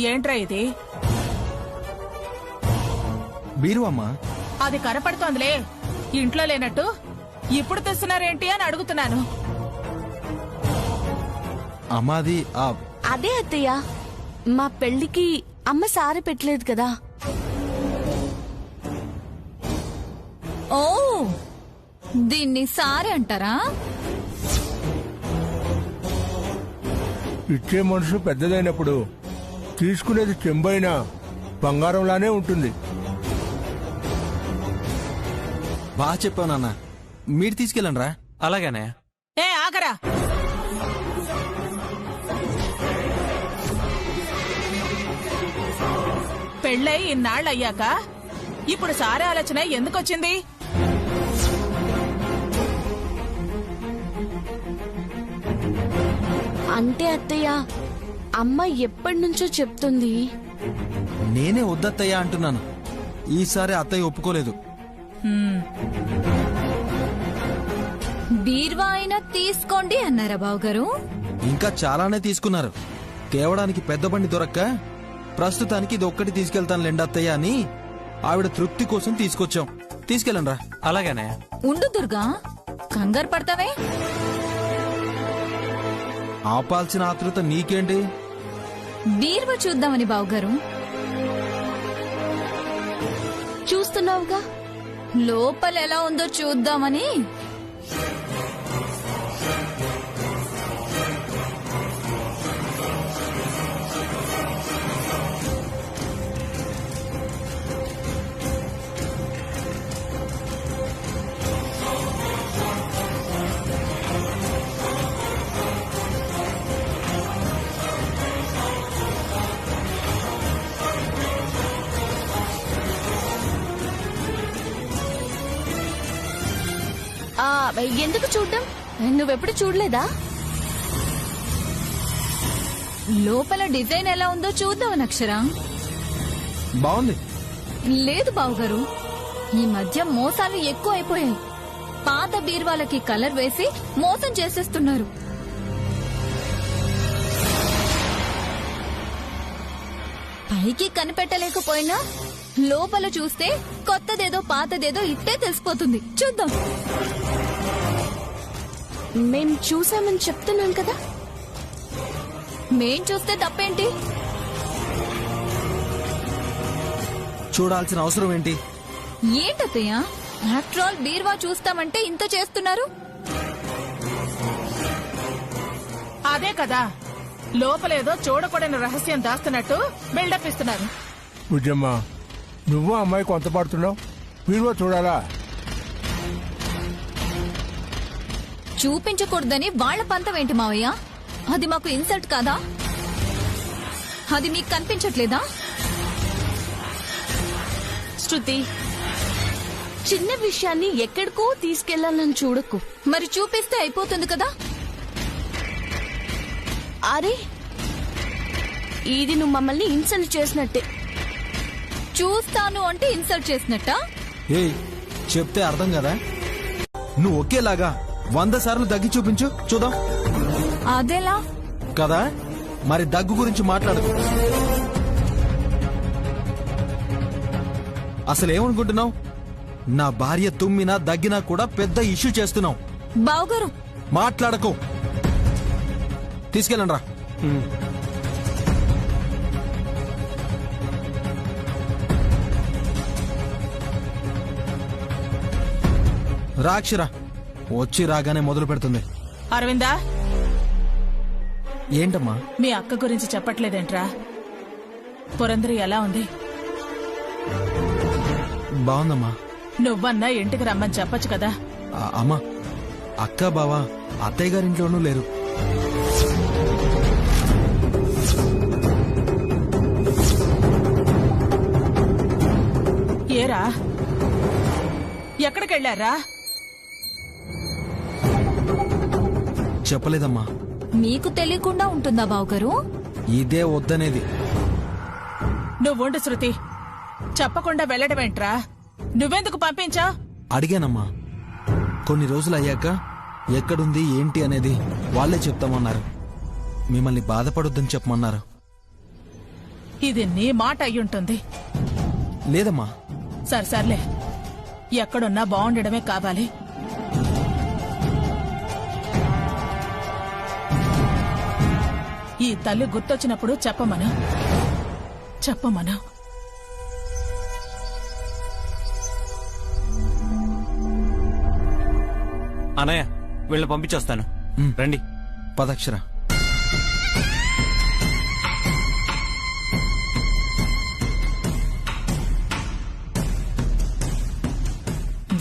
ఏంట్రా ఇది? బీరువమ్మా. అది కనపడుతోందిలే, ఇంట్లో లేనట్టు ఇప్పుడు తెస్తున్నారేంటి అని అడుగుతున్నాను. అమ్మాది అదే అత్తయ్య, మా పెళ్లికి అమ్మ సారె పెట్టలేదు కదా. ఓ, దీన్ని సారే అంటారా? ఇచ్చే మనసు పెద్దదైనప్పుడు తీసుకునేది చెంబైనా బంగారంలానే ఉంటుంది. బాగా చెప్పావు నాన్న. మీరు తీసుకెళ్ళండి రా. అలాగేనే. ఏ ఆగరా, పెళ్ళై ఇన్నాళ్ళయ్యాక ఇప్పుడు సారే ఆలోచన ఎందుకొచ్చింది? అంటే అత్తయ్య, అమ్మ ఎప్పటి నుంచో చెప్తుంది. నేనే వద్దత్తయ్యా అంటున్నాను. ఈసారి అత్తయ్య ఒప్పుకోలేదు. బీర్వా అయినా తీసుకోండి అన్నారా బావగారు? ఇంకా చాలానే తీసుకున్నారు. తేవడానికి పెద్ద బండి దొరక్క ప్రస్తుతానికి ఇది ఒక్కటి తీసుకెళ్తాను లెండత్తయ్య అని ఆవిడ తృప్తి కోసం తీసుకొచ్చాం. తీసుకెళ్ళండి రా. అలాగేనే. ఉండు దుర్గా, కంగారు పడతావే? ఆపాల్సిన ఆతృత నీకేంటి? బీర్వా చూద్దామని బావగారు. చూస్తున్నావుగా, లోపల ఎలా ఉందో చూద్దామని. ఎందుకు చూడ్డం? నువ్వెప్పుడు చూడలేదా? లోపల డిజైన్ ఎలా ఉందో చూద్దామని అక్షరా. బాగుంది. లేదు బావగారు, ఈ మధ్య మోసాలు ఎక్కువ అయిపోయాయి. పాత బీర్వాలకి కలర్ వేసి మోసం చేసేస్తున్నారు. పైకి కనిపెట్టలేకపోయినా లోపల చూస్తే కొత్తదేదో పాతదేదో ఇట్టే తెలిసిపోతుంది. చూద్దాం. మేం చూసామని చెప్తున్నాం కదా. మేం చూస్తే తప్పేంటి? చూడాల్సిన అవసరం ఏంటి? ఏంటత్తయ్య, ఆఫ్టర్ ఆల్ బీర్వా చూస్తామంటే ఇంత చేస్తున్నారు. అదే కదా, లోపలేదో చూడకూడని రహస్యం దాస్తున్నట్టు బిల్డప్ ఇస్తున్నారు. బుజ్జమ్మ, నువ్వు అమ్మాయి కొంత పడుతున్నావు. వీడియో చూడాలా? చూపించకూడదని వాళ్ల పంతం ఏంటి మావయ్య? అది మాకు ఇన్సల్ట్ కాదా? అది మీకు కనిపించట్లేదా? శృతి, చిన్న విషయాన్ని ఎక్కడికో తీసుకెళ్లాలని చూడకు. మరి చూపిస్తే అయిపోతుంది కదా. అరే, ఇది నువ్వు మమ్మల్ని ఇన్సల్ట్ చేసినట్టే. చూస్తాను అంటే ఇన్సల్ట్ చేసినట్టా? ఏయ్, చెప్తే అర్థం కదా. నువ్వు ఒకేలాగా 100 సార్లు దగ్గి చూపించు, చూద్దాం. అదేలా కదా, మరి దగ్గు గురించి మాట్లాడకు. అసలేమనుకుంటున్నావు? నా భార్య తుమ్మినా దగ్గినా కూడా పెద్ద ఇష్యూ చేస్తున్నావు. బావగారు మాట్లాడకు. తీసుకెళ్ళండి రా. రాక్షరా వచ్చి రాగానే మొదలు పెడుతుంది. అరవిందా, ఏంటమ్మా? మీ అక్క గురించి చెప్పట్లేదేంట్రా? పురంధరి ఎలా ఉంది? బాగుందమ్మా. నువ్వన్నా ఇంటికి రమ్మని చెప్పొచ్చు కదా. అమ్మా, అక్క బావా అత్తయ్య గారింట్లోనూ లేరు. ఏరా, ఎక్కడికెళ్లారా? చెప్పలేదమ్మా. మీకు తెలియకుండా ఉంటుందా బావగారు? ఇదే వద్దనేది. నువ్వుండు శృతి, చెప్పకుండా వెళ్ళడమేంట్రా? నువ్వెందుకు పంపించా? అడిగానమ్మా. కొన్ని రోజులు అయ్యాక ఎక్కడుంది ఏంటి అనేది వాళ్లే చెప్తామన్నారు. మిమ్మల్ని బాధపడొద్దని చెప్పమన్నారు. ఇది నీ మాట అయ్యుంటుంది. లేదమ్మా. సర్లే, ఎక్కడున్నా బాగుండడమే కావాలి. ఈ తల్లి గుర్తొచ్చినప్పుడు చెప్పమను. అన్నయ్య, వీళ్ళని పంపించొస్తాను. రండి. పదక్షర.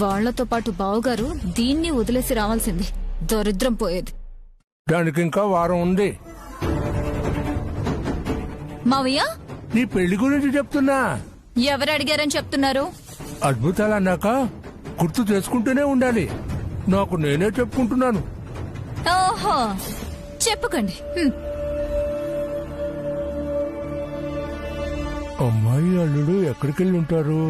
వాళ్లతో పాటు బావగారు దీన్ని వదిలేసి రావాల్సింది. దరిద్రం పోయేది. దానికి ఇంకా వారం ఉంది. మావయ్య, నీ పెళ్లి గురించి చెప్తున్నా. ఎవరు అడిగారని చెప్తున్నారు? అద్భుతాలు అన్నాక గుర్తు చేసుకుంటూనే ఉండాలి. నాకు నేనే చెప్పుకుంటున్నాను. ఓహో, చెప్పుకోండి. అమ్మాయి అల్లుడు ఎక్కడికెళ్ళి ఉంటారు?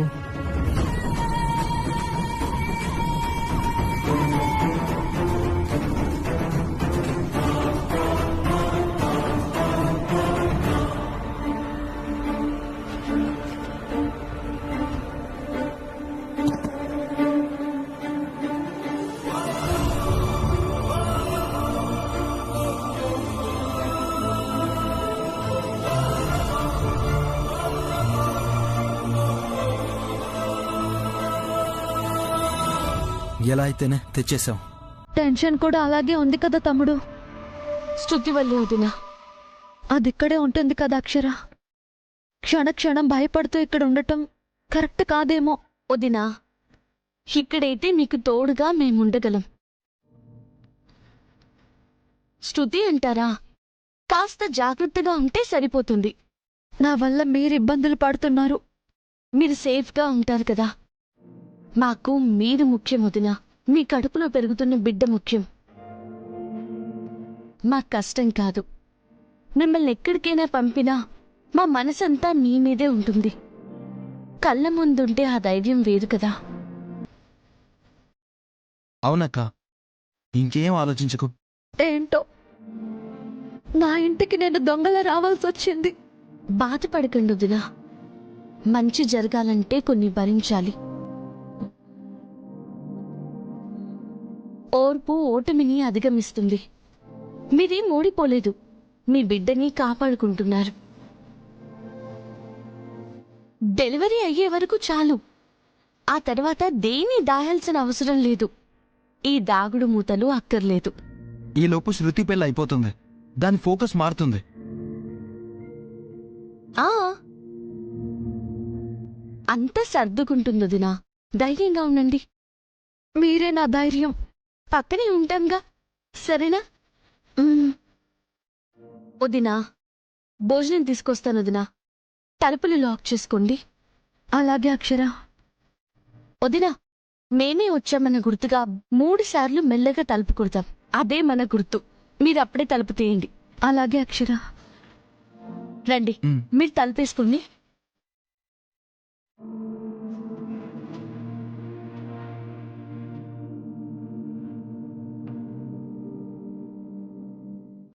ఎలా అయితేనే తెచ్చేసాం. టెన్షన్ కూడా అలాగే ఉంది కదా తమ్ముడు. శృతి వల్ల వదినా. అది ఇక్కడే ఉంటుంది కదా అక్షర. క్షణం భయపడుతూ ఇక్కడ ఉండటం కరెక్ట్ కాదేమో. వదినా, ఇక్కడైతే మీకు తోడుగా మేముండగలం. శృతి అంటారా, కాస్త జాగ్రత్తగా ఉంటే సరిపోతుంది. నా వల్ల మీరు ఇబ్బందులు పడుతున్నారు. మీరు సేఫ్గా ఉంటారు కదా. మాకు మీరు ముఖ్యం వదినా. మీ కడుపులో పెరుగుతున్న బిడ్డ ముఖ్యం. మా కష్టం కాదు. మిమ్మల్ని ఎక్కడికైనా పంపినా మా మనసంతా మీ మీదే ఉంటుంది. కళ్ళ ముందుంటే ఆ ధైర్యం వేరు కదా. అవునక్క, ఇంకేం ఆలోచించకు. ఏంటో నా ఇంటికి నేను దొంగలా రావాల్సి వచ్చింది. బాధపడకండి వదినా. మంచి జరగాలంటే కొన్ని భరించాలి. ఓర్పు ఓటమిని అధిగమిస్తుంది. మీరేం ఓడిపోలేదు, మీ బిడ్డని కాపాడుకుంటున్నారు. డెలివరీ అయ్యే వరకు చాలు. ఆ తర్వాత దేన్ని దాయాల్సిన అవసరం లేదు. ఈ దాగుడు మూతలు అక్కర్లేదు. ఈలోపు శృతి పెళ్ళి అయిపోతుంది, దాని ఫోకస్ మారుతుంది. ఆ అంతా సర్దుకుంటుంది వదినా. ధైర్యంగా ఉండండి. మీరే నా ధైర్యం. పక్కనే ఉంటాంగా, సరేనా? వదినా, భోజనం తీసుకొస్తాను వదినా. తలుపులు లాక్ చేసుకోండి. అలాగే అక్షర. వదినా, మేమే వచ్చామన్న గుర్తుగా 3 సార్లు మెల్లగా తలుపు కొడతాం. అదే మన గుర్తు. మీరు అప్పుడే తలుపు తీయండి. అలాగే అక్షర. రండి, మీరు తలుపేసుకోండి.